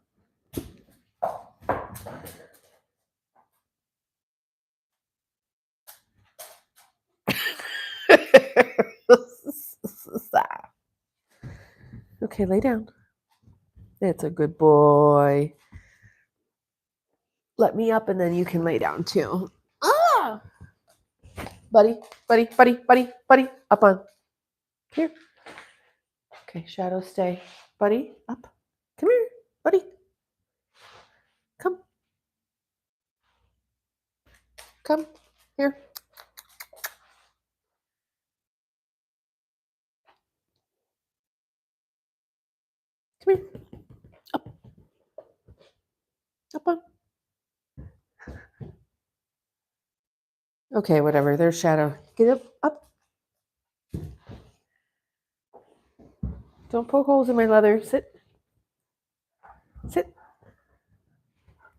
Okay, lay down. It's a good boy. Let me up and then you can lay down too. Ah! Buddy, buddy, buddy, buddy, buddy. Up on. Here. Okay, Shadow, stay. Buddy, up. Come here, buddy. Come. Come. Here. Come here. Up. Up on. Okay, whatever. There's Shadow. Get up. Up. Don't poke holes in my leather. Sit. Sit.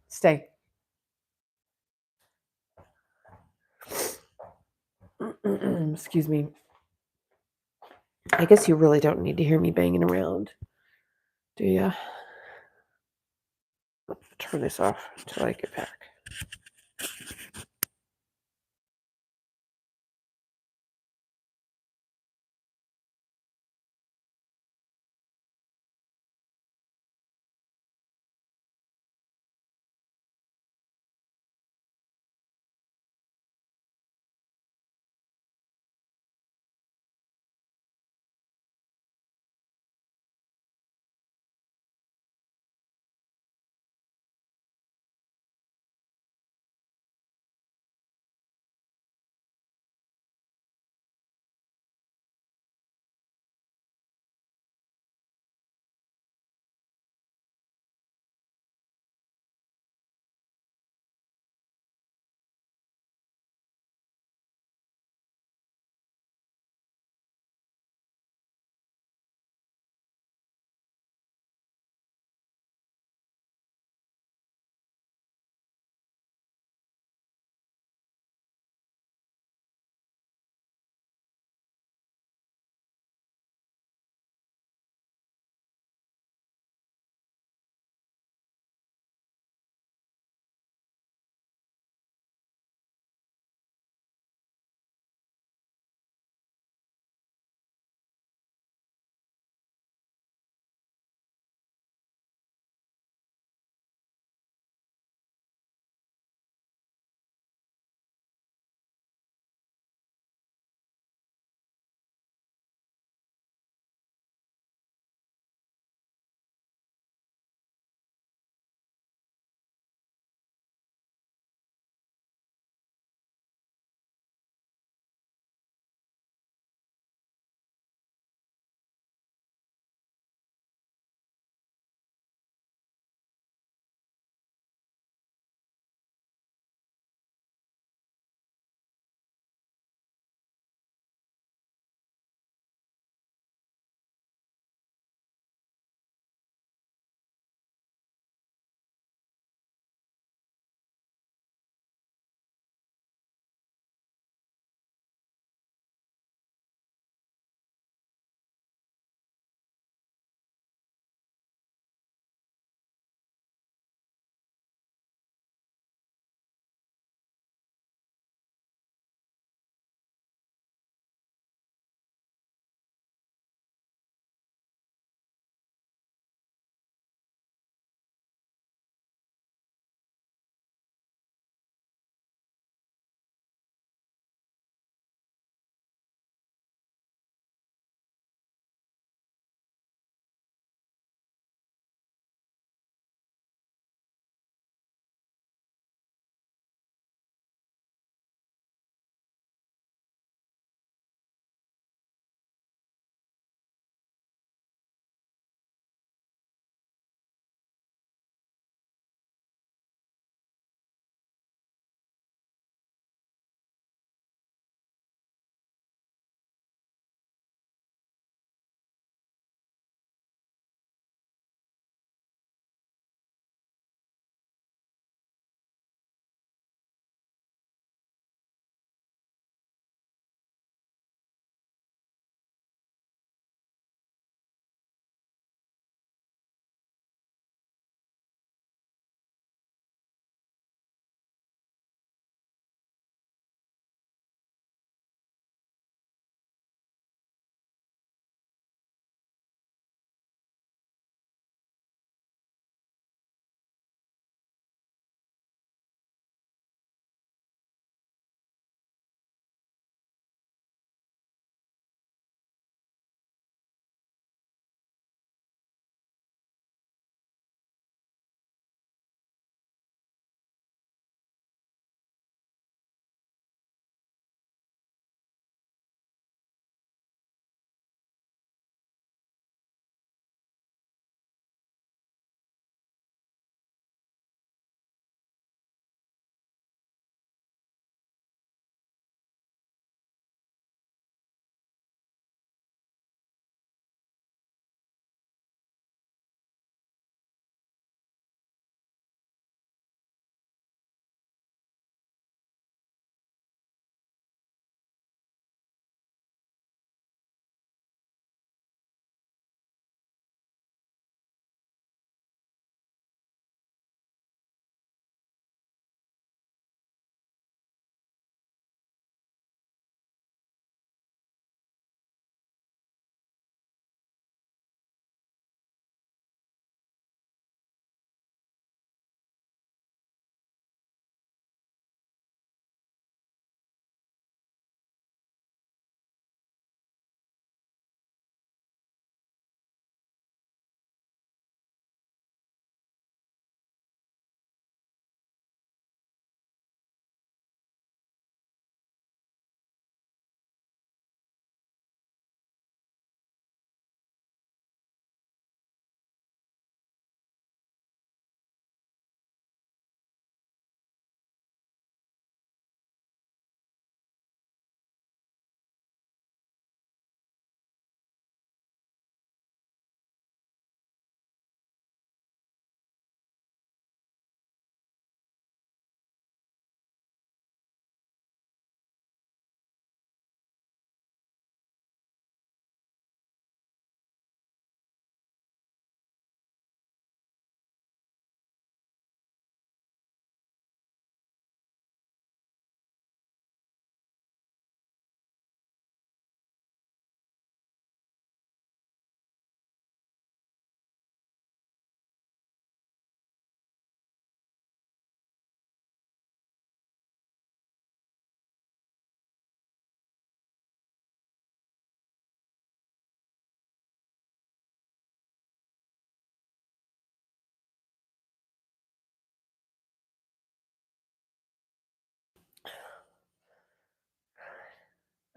Stay. Excuse me. I guess you really don't need to hear me banging around, do you? Let's turn this off until I get back.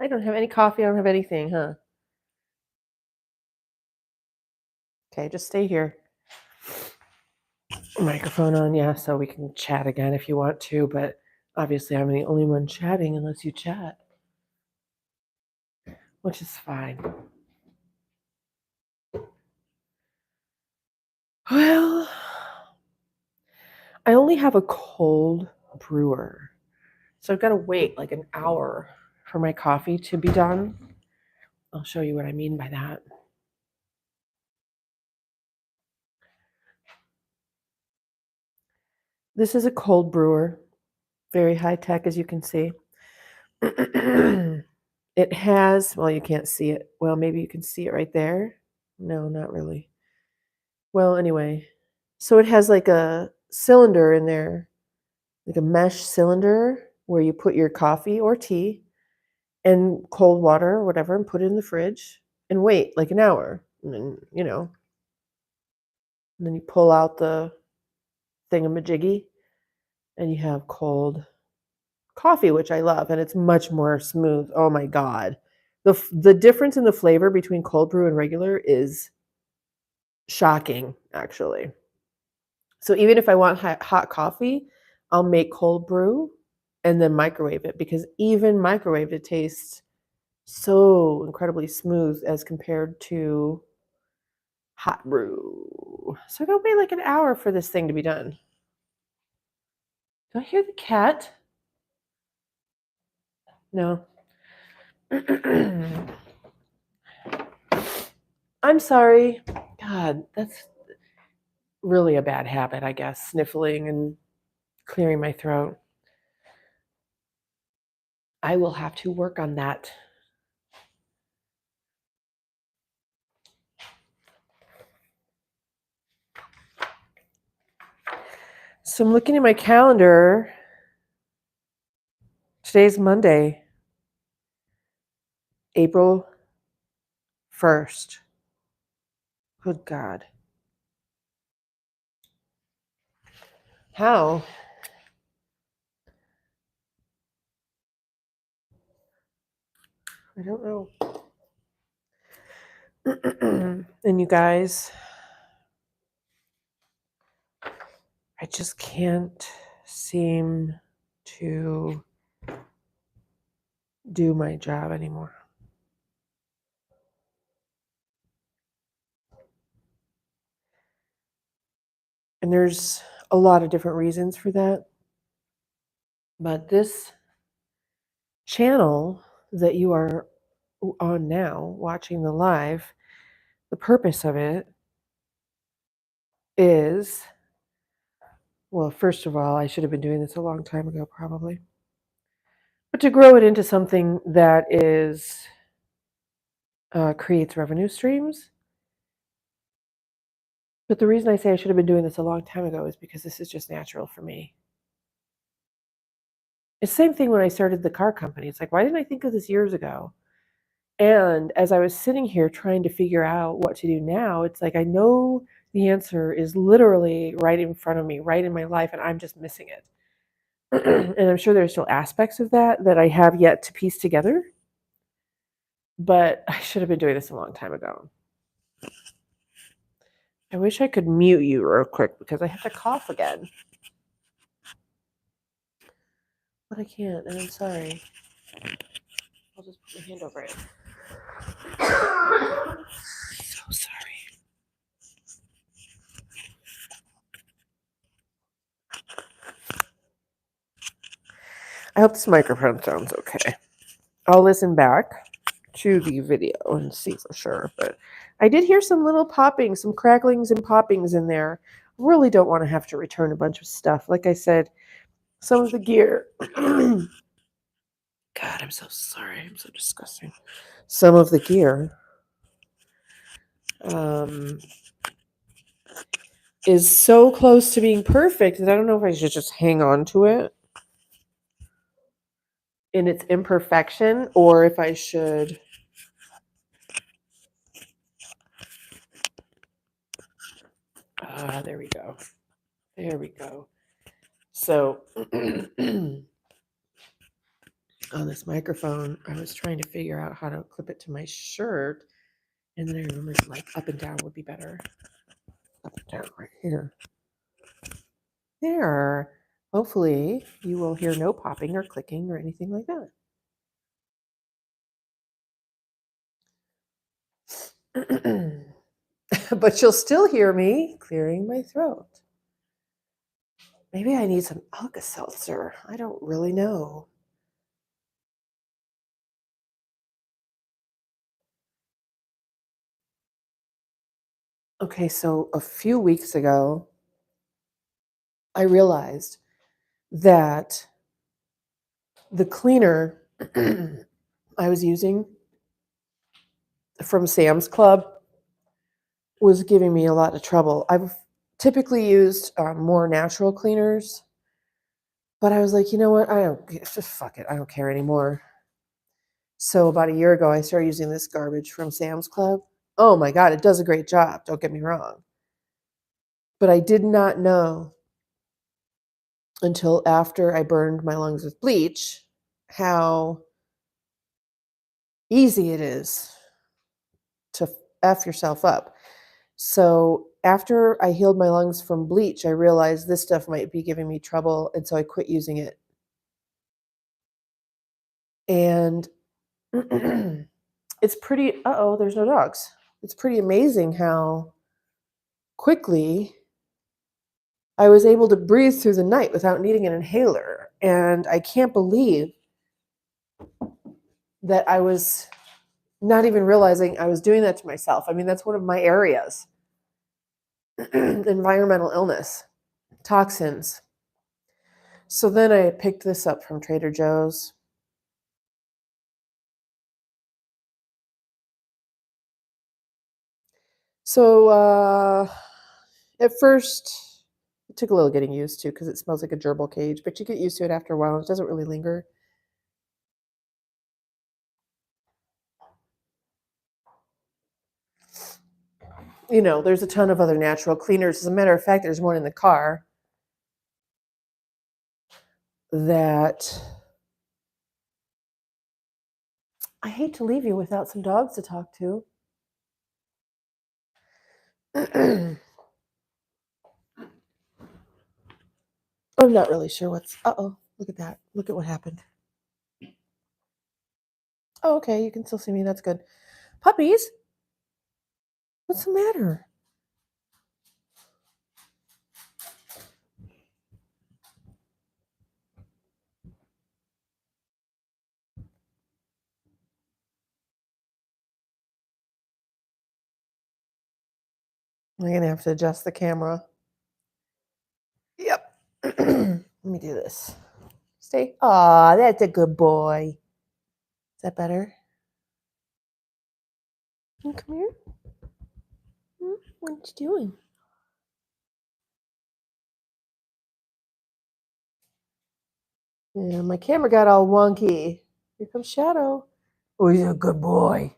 I don't have any coffee. I don't have anything, huh? Okay, just stay here. Microphone on, yeah, so we can chat again if you want to, but obviously I'm the only one chatting unless you chat, which is fine. Well, I only have a cold brewer, so I've got to wait like an hour for my coffee to be done. I'll show you what I mean by that. This is a cold brewer, very high tech, as you can see. It has, well, you can't see it. Well, maybe you can see it right there. No, not really. Well, anyway, so it has like a cylinder in there, like a mesh cylinder where you put your coffee or tea and cold water or whatever and put it in the fridge and wait like an hour. And then, and then you pull out the thingamajiggy and you have cold coffee, which I love, and it's much more smooth. Oh my God. The difference in the flavor between cold brew and regular is shocking, actually. So even if I want hot coffee, I'll make cold brew and then microwave it because even microwave it tastes so incredibly smooth as compared to hot brew. So I gotta wait like an hour for this thing to be done. Do I hear the cat? No. I'm sorry. God, that's really a bad habit, I guess, sniffling and clearing my throat. I will have to work on that. So I'm looking at my calendar. Today's Monday, April 1st. Good God. How? I don't know. And you guys, I just can't seem to do my job anymore. And there's a lot of different reasons for that. But this channel that you are on now, watching the live, the purpose of it is, well, first of all, I should have been doing this a long time ago, probably. But to grow it into something that is creates revenue streams. But the reason I say I should have been doing this a long time ago is because this is just natural for me. It's the same thing when I started the car company. It's like, why didn't I think of this years ago? And as I was sitting here trying to figure out what to do now, it's like I know the answer is literally right in front of me, right in my life, and I'm just missing it. And I'm sure there's still aspects of that I have yet to piece together. But I should have been doing this a long time ago. I wish I could mute you real quick because I have to cough again. But I can't, and I'm sorry. I'll just put my hand over it. So sorry. I hope this microphone sounds okay. I'll listen back to the video and see for sure. But I did hear some little popping, some cracklings and poppings in there. Really don't want to have to return a bunch of stuff. Like I said, some of the gear. God, I'm so sorry. I'm so disgusting. Some of the gear is so close to being perfect that I don't know if I should just hang on to it in its imperfection or if I should there we go. There we go. So on this microphone, I was trying to figure out how to clip it to my shirt, and then I remembered like up and down would be better. Up and down right here. There. Hopefully you will hear no popping or clicking or anything like that. But you'll still hear me clearing my throat. Maybe I need some Alka-Seltzer. I don't really know. Okay, so a few weeks ago, I realized that the cleaner I was using from Sam's Club was giving me a lot of trouble. I've typically used more natural cleaners, but I was like, you know what? Just fuck it. I don't care anymore. So about a year ago, I started using this garbage from Sam's Club. Oh my God, it does a great job. Don't get me wrong. But I did not know until after I burned my lungs with bleach how easy it is to F yourself up. So after I healed my lungs from bleach, I realized this stuff might be giving me trouble. And so I quit using it. And it's pretty, there's no dogs. It's pretty amazing how quickly I was able to breathe through the night without needing an inhaler. And I can't believe that I was not even realizing I was doing that to myself. I mean, that's one of my areas. Environmental illness, toxins. So then I picked this up from Trader Joe's. So at first, it took a little getting used to because it smells like a gerbil cage, but you get used to it after a while. It doesn't really linger. You know, there's a ton of other natural cleaners. As a matter of fact, there's one in the car that I hate to leave you without some dogs to talk to. I'm not really sure what's. Look at that. Look at what happened. Oh, okay. You can still see me. That's good. Puppies? What's the matter? I'm going to have to adjust the camera. Yep. Let me do this. Stay. Aw, that's a good boy. Is that better? Come here. What you doing? Yeah, my camera got all wonky. Here comes Shadow. Oh, he's a good boy.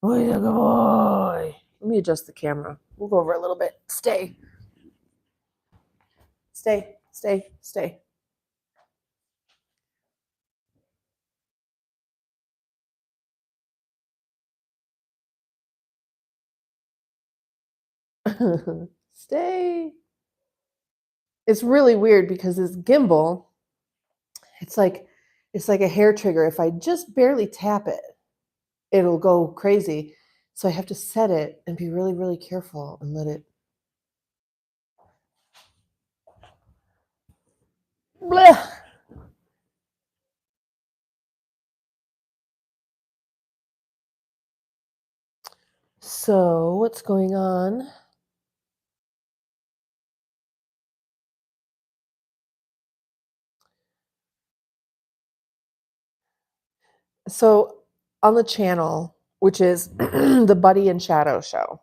Oh, he's a good boy. Let me adjust the camera. Move over a little bit. Stay. Stay. Stay. Stay. Stay. It's really weird because this gimbal, it's like a hair trigger. If I just barely tap it, it'll go crazy. So I have to set it and be really, really careful and let it. Blech. So what's going on? So on the channel, which is the Buddy and Shadow show,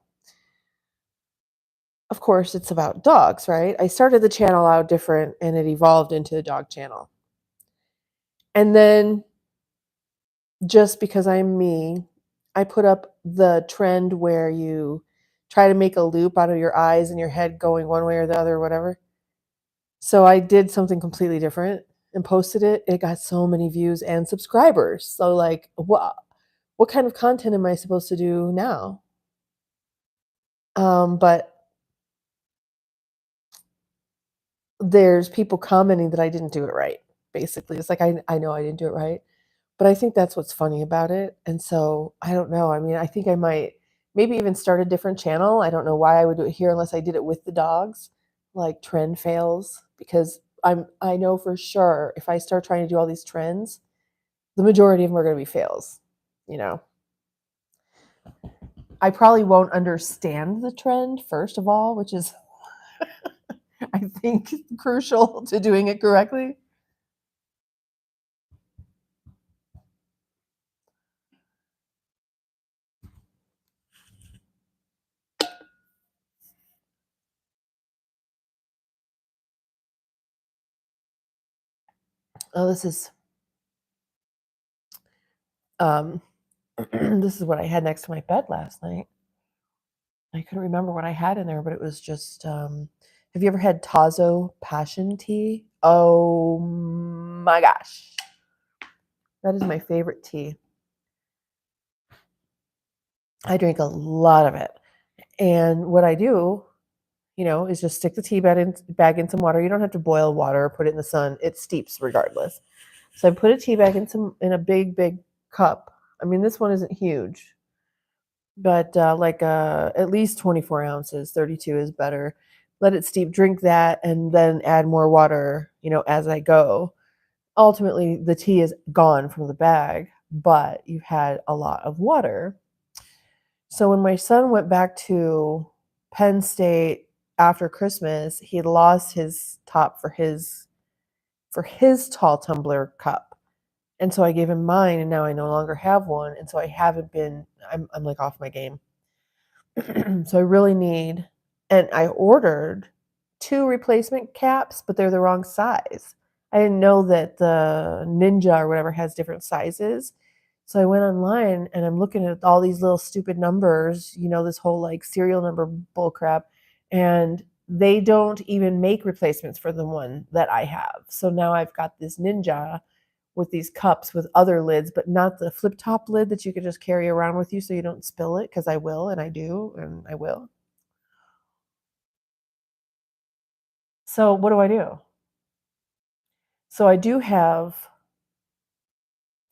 of course, it's about dogs, right? I started the channel out different and it evolved into the dog channel. And then just because I'm me, I put up the trend where you try to make a loop out of your eyes and your head going one way or the other or whatever. So I did something completely different. and posted it. It got so many views and subscribers. So like, what kind of content am I supposed to do now? But there's people commenting that I didn't do it right. Basically, it's like I know I didn't do it right, but I think that's what's funny about it. And so I don't know. I mean, I think I might maybe even start a different channel. I don't know why I would do it here unless I did it with the dogs, like trend fails, because I know for sure if I start trying to do all these trends, the majority of them are going to be fails. You know, I probably won't understand the trend first of all, which is I think crucial to doing it correctly. Oh, this is um this is what I had next to my bed last night. I couldn't remember what I had in there, but it was just have you ever had Tazo passion tea? Oh my gosh. That is my favorite tea. I drink a lot of it. And what I do, is just stick the tea bag in some water. You don't have to boil water or put it in the sun. It steeps regardless. So I put a tea bag in a big, big cup. I mean, this one isn't huge, but like at least 24 ounces. 32 is better. Let it steep. Drink that, and then add more water. As I go. Ultimately, the tea is gone from the bag, but you've had a lot of water. So when my son went back to Penn State after Christmas, he had lost his top for his tall tumbler cup. And so I gave him mine, and now I no longer have one. And so I haven't been, I'm like off my game. So I really need, and I ordered 2 replacement caps, but they're the wrong size. I didn't know that the Ninja or whatever has different sizes. So I went online and I'm looking at all these little stupid numbers, this whole like serial number bull crap. And they don't even make replacements for the one that I have. So now I've got this Ninja with these cups with other lids, but not the flip top lid that you could just carry around with you so you don't spill it, because I will and I do and I will. So what do I do? So I do have,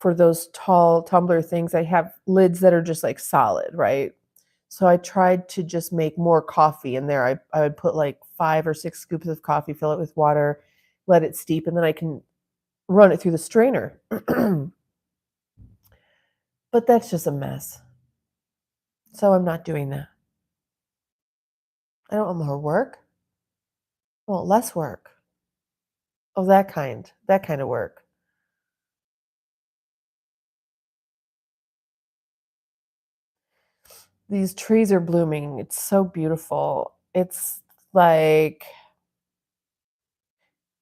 for those tall tumbler things, I have lids that are just like solid, right? So I tried to just make more coffee in there. I would put like 5 or 6 scoops of coffee, fill it with water, let it steep, and then I can run it through the strainer. But that's just a mess. So I'm not doing that. I don't want more work. I want less work. Oh, that kind of work. These trees are blooming. It's so beautiful. It's like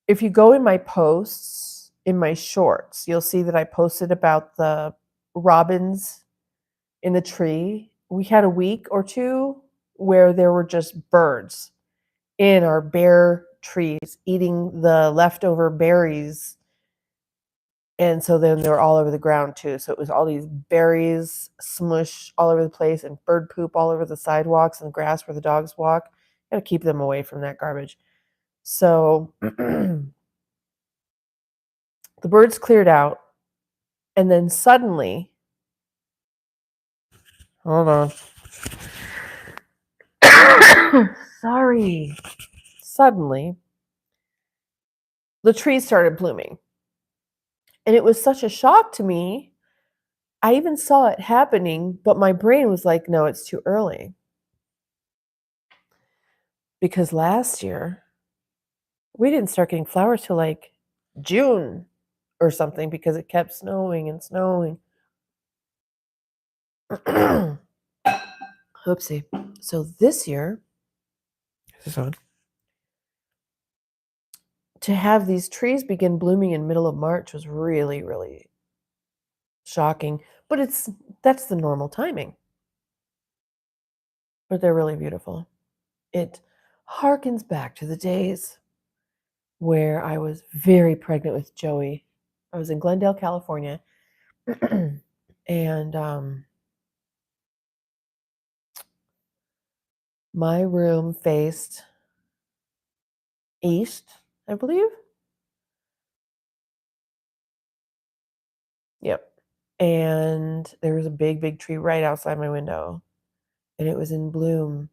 if you go in my posts, in my shorts, you'll see that I posted about the robins in the tree. We had a week or two where there were just birds in our bare trees eating the leftover berries. And so then they were all over the ground too. So it was all these berries smush all over the place and bird poop all over the sidewalks and grass where the dogs walk. Got to keep them away from that garbage. So the birds cleared out. And then suddenly, hold on. Sorry. Suddenly, the trees started blooming. And it was such a shock to me. I even saw it happening, but my brain was like, no, it's too early. Because last year, we didn't start getting flowers till like June or something because it kept snowing and snowing. Oopsie. So this year, to have these trees begin blooming in middle of March was really, really shocking. But that's the normal timing. But they're really beautiful. It harkens back to the days where I was very pregnant with Joey. I was in Glendale, California, and my room faced east, I believe. Yep. And there was a big, big tree right outside my window, and it was in bloom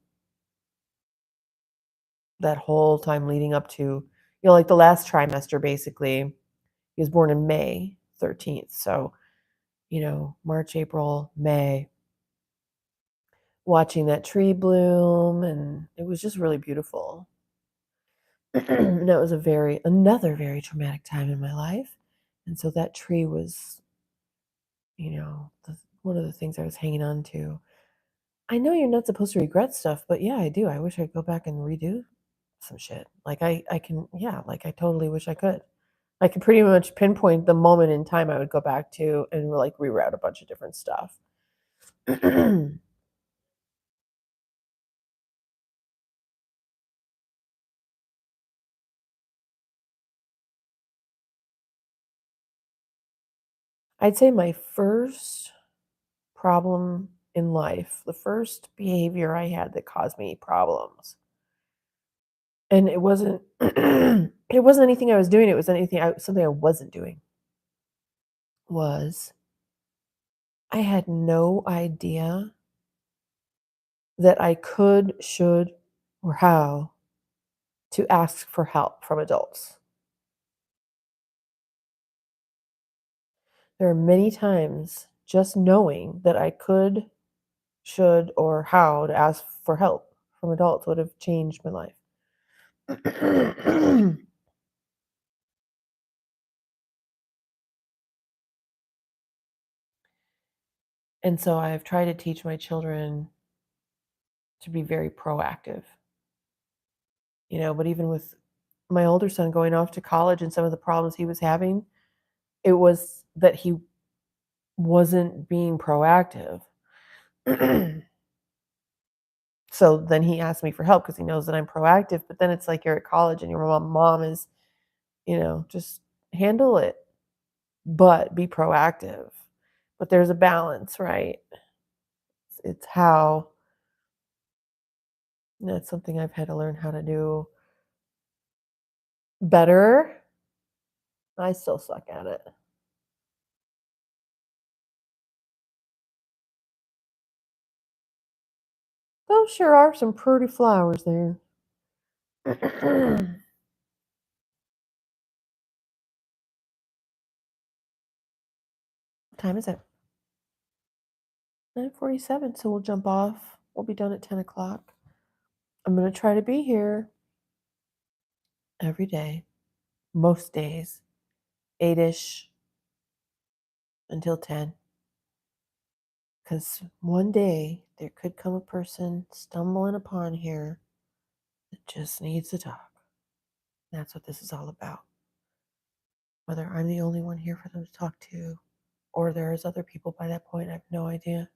that whole time leading up to, like the last trimester, basically. He was born in May 13th. So, March, April, May, watching that tree bloom, and it was just really beautiful. And it was another very traumatic time in my life. And so that tree was, one of the things I was hanging on to. I know you're not supposed to regret stuff, but yeah, I do. I wish I'd go back and redo some shit. Like I can, yeah, like I totally wish I could. I could pretty much pinpoint the moment in time I would go back to and like reroute a bunch of different stuff. I'd say my first problem in life, the first behavior I had that caused me problems, and it wasn't it wasn't anything I was doing, it was something I wasn't doing, was I had no idea that I could, should, or how to ask for help from adults. There are many times just knowing that I could, should, or how to ask for help from adults would have changed my life. And so I've tried to teach my children to be very proactive, but even with my older son going off to college and some of the problems he was having, it was that he wasn't being proactive. So then he asked me for help because he knows that I'm proactive, but then it's like you're at college and your mom is, just handle it, but be proactive. But there's a balance, right? It's how, it's something I've had to learn how to do better. I still suck at it. Those sure are some pretty flowers there. What time is it? 9:47, so we'll jump off. We'll be done at 10 o'clock. I'm going to try to be here every day, most days, 8-ish until 10. Because one day there could come a person stumbling upon here that just needs to talk. That's what this is all about. Whether I'm the only one here for them to talk to, or there's other people by that point, I have no idea.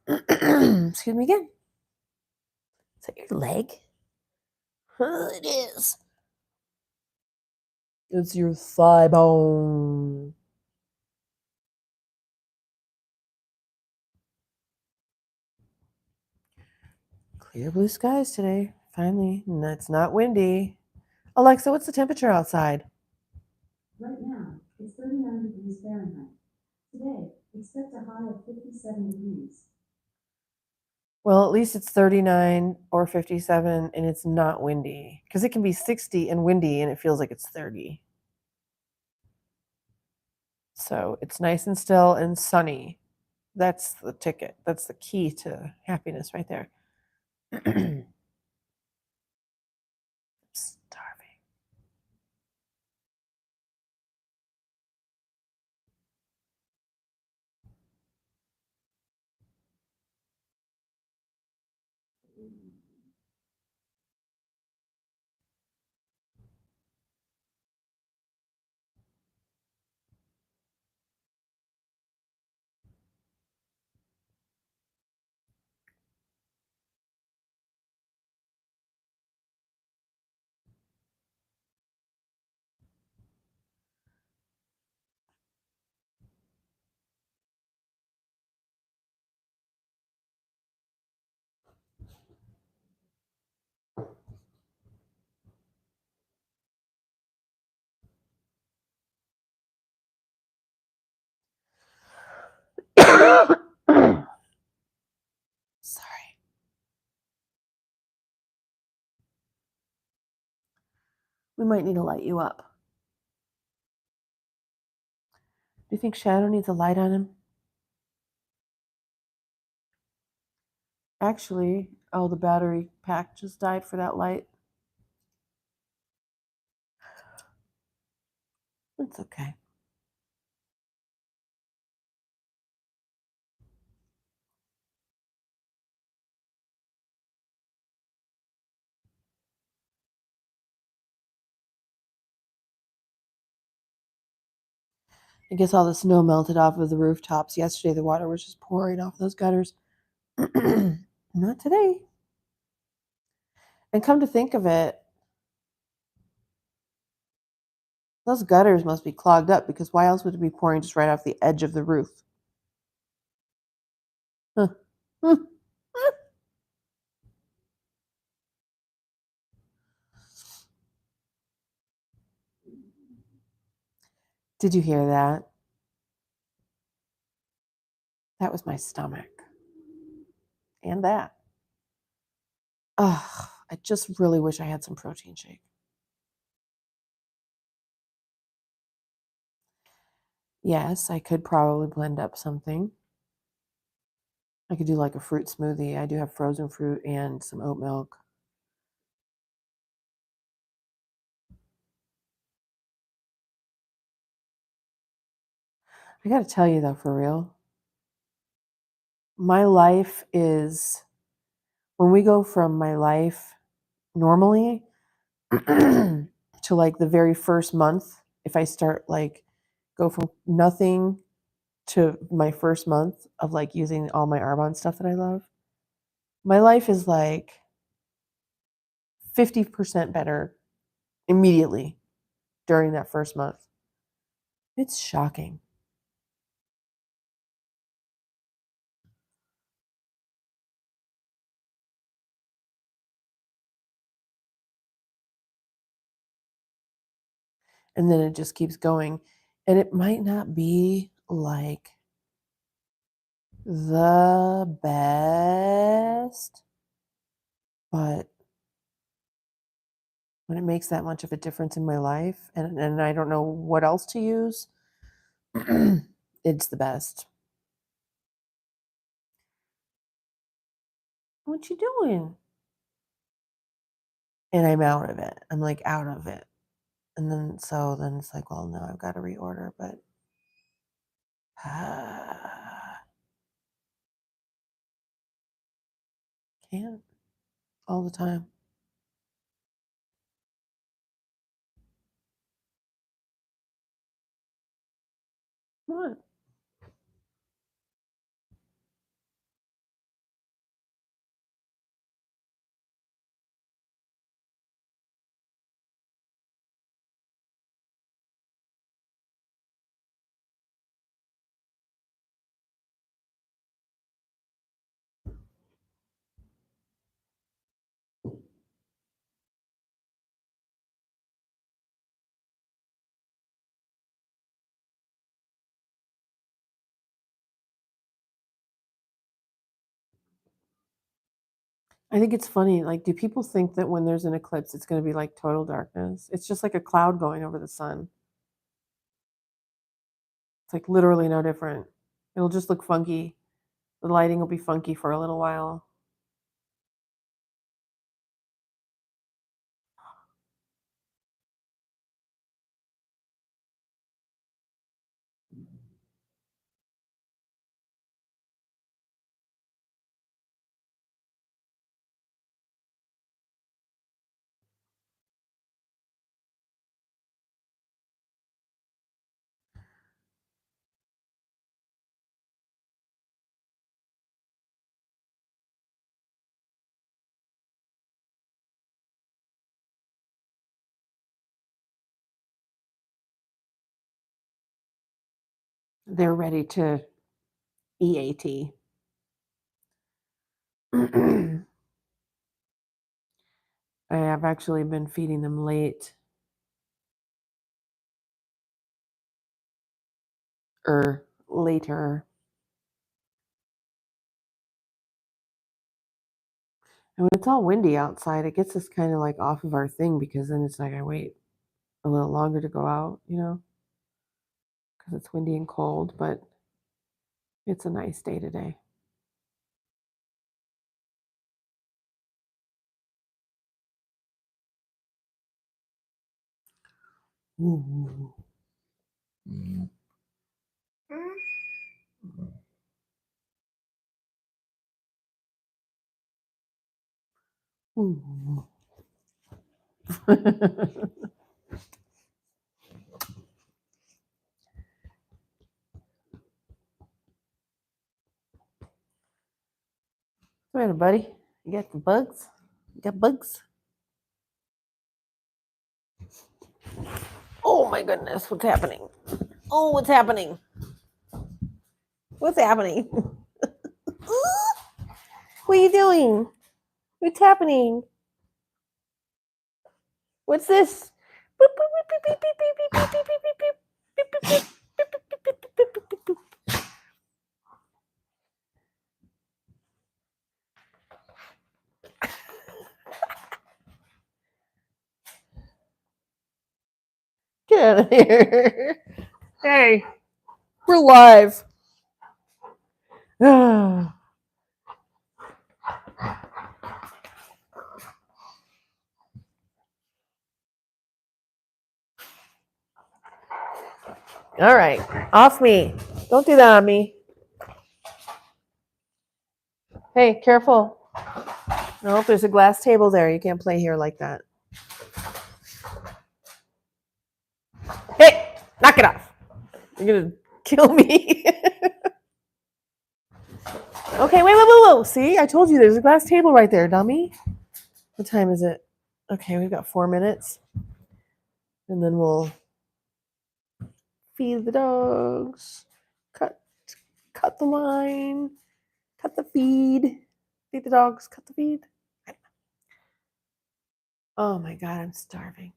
Excuse me again. Is that your leg? It is. It's your thigh bone. Clear blue skies today, finally, and it's not windy. Alexa, what's the temperature outside? Right now, it's 39 degrees Fahrenheit. Today, expect a high of 57 degrees. Well, at least it's 39 or 57 and it's not windy, because it can be 60 and windy and it feels like it's 30. So it's nice and still and sunny. That's the ticket. That's the key to happiness right there. Starving. Sorry. We might need to light you up. Do you think Shadow needs a light on him? Actually, oh, the battery pack just died for that light. It's okay. I guess all the snow melted off of the rooftops. Yesterday, the water was just pouring off those gutters. Not today. And come to think of it, those gutters must be clogged up because why else would it be pouring just right off the edge of the roof? Huh. Did you hear that? That was my stomach. And that. Oh, I just really wish I had some protein shake. Yes, I could probably blend up something. I could do like a fruit smoothie. I do have frozen fruit and some oat milk. I got to tell you though, for real, my life is when we go from my life normally to like the very first month, if I start like go from nothing to my first month of like using all my Arbonne stuff that I love, my life is like 50% better immediately during that first month. It's shocking. And then it just keeps going. And it might not be like the best, but when it makes that much of a difference in my life and I don't know what else to use, it's the best. What you doing? And I'm out of it. I'm like out of it. And then then it's like, well, no, I've got to reorder, but can't all the time. What? I think it's funny. Like, do people think that when there's an eclipse, it's going to be like total darkness? It's just like a cloud going over the sun. It's like literally no different. It'll just look funky. The lighting will be funky for a little while. they're ready to EAT. I have actually been feeding them late or later. And when it's all windy outside, it gets us kind of like off of our thing because then it's like I wait a little longer to go out, because it's windy and cold, but it's a nice day today. Ooh. Ooh. What's the matter, buddy? You got the bugs? You got bugs? Oh my goodness, what's happening? Oh, what's happening? What's happening? What are you doing? What's happening? What's this? Get out of here. Hey, we're live. All right, off me. Don't do that on me. Hey, careful. No, if there's a glass table there, you can't play here like that. Hey, knock it off. You're going to kill me. Okay, wait. See, I told you there's a glass table right there, dummy. What time is it? Okay, we've got 4 minutes. And then we'll feed the dogs. Cut the line. Cut the feed. Feed the dogs. Cut the feed. Oh my God, I'm starving.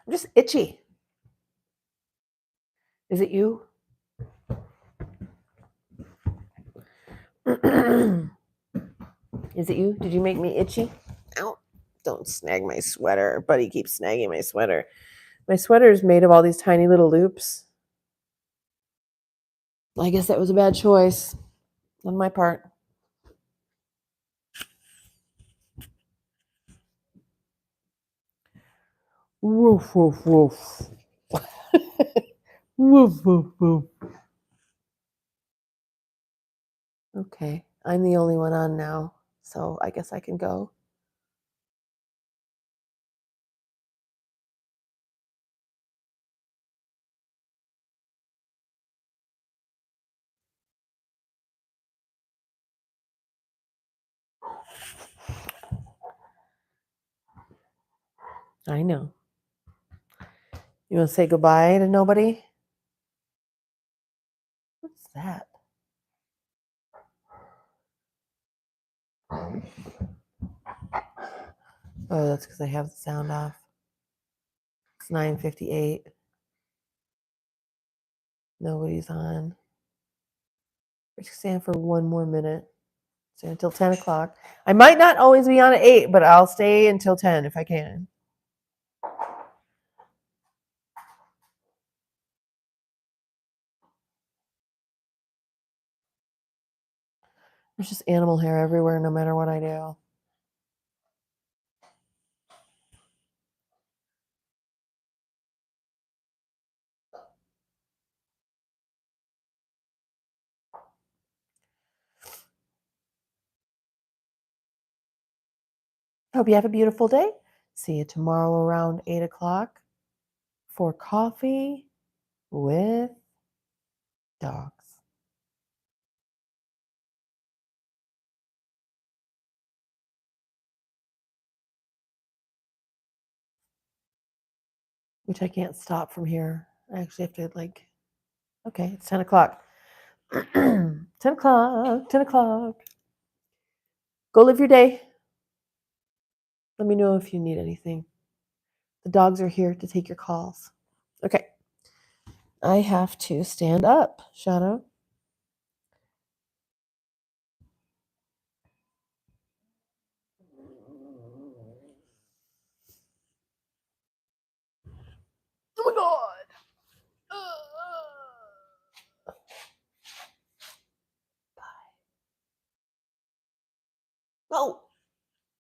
I'm just itchy. Is it you? Is it you? Did you make me itchy? Ow. Don't snag my sweater. Buddy keeps snagging my sweater. My sweater is made of all these tiny little loops. I guess that was a bad choice on my part. Woof, woof, woof. Woof, woof, woof. Okay, I'm the only one on now, so I guess I can go. I know. You want to say goodbye to nobody? What's that? Oh, that's because I have the sound off. It's 9:58. Nobody's on. We're just staying for one more minute. Stay until 10 o'clock. I might not always be on at 8, but I'll stay until 10 if I can. There's just animal hair everywhere no matter what I do. Hope you have a beautiful day. See you tomorrow around 8 o'clock for coffee with dogs. Which I can't stop from here. I actually have to okay, it's 10 o'clock. 10 o'clock, 10 o'clock. Go live your day. Let me know if you need anything. The dogs are here to take your calls. Okay. I have to stand up, Shadow. Oh my God. Oh.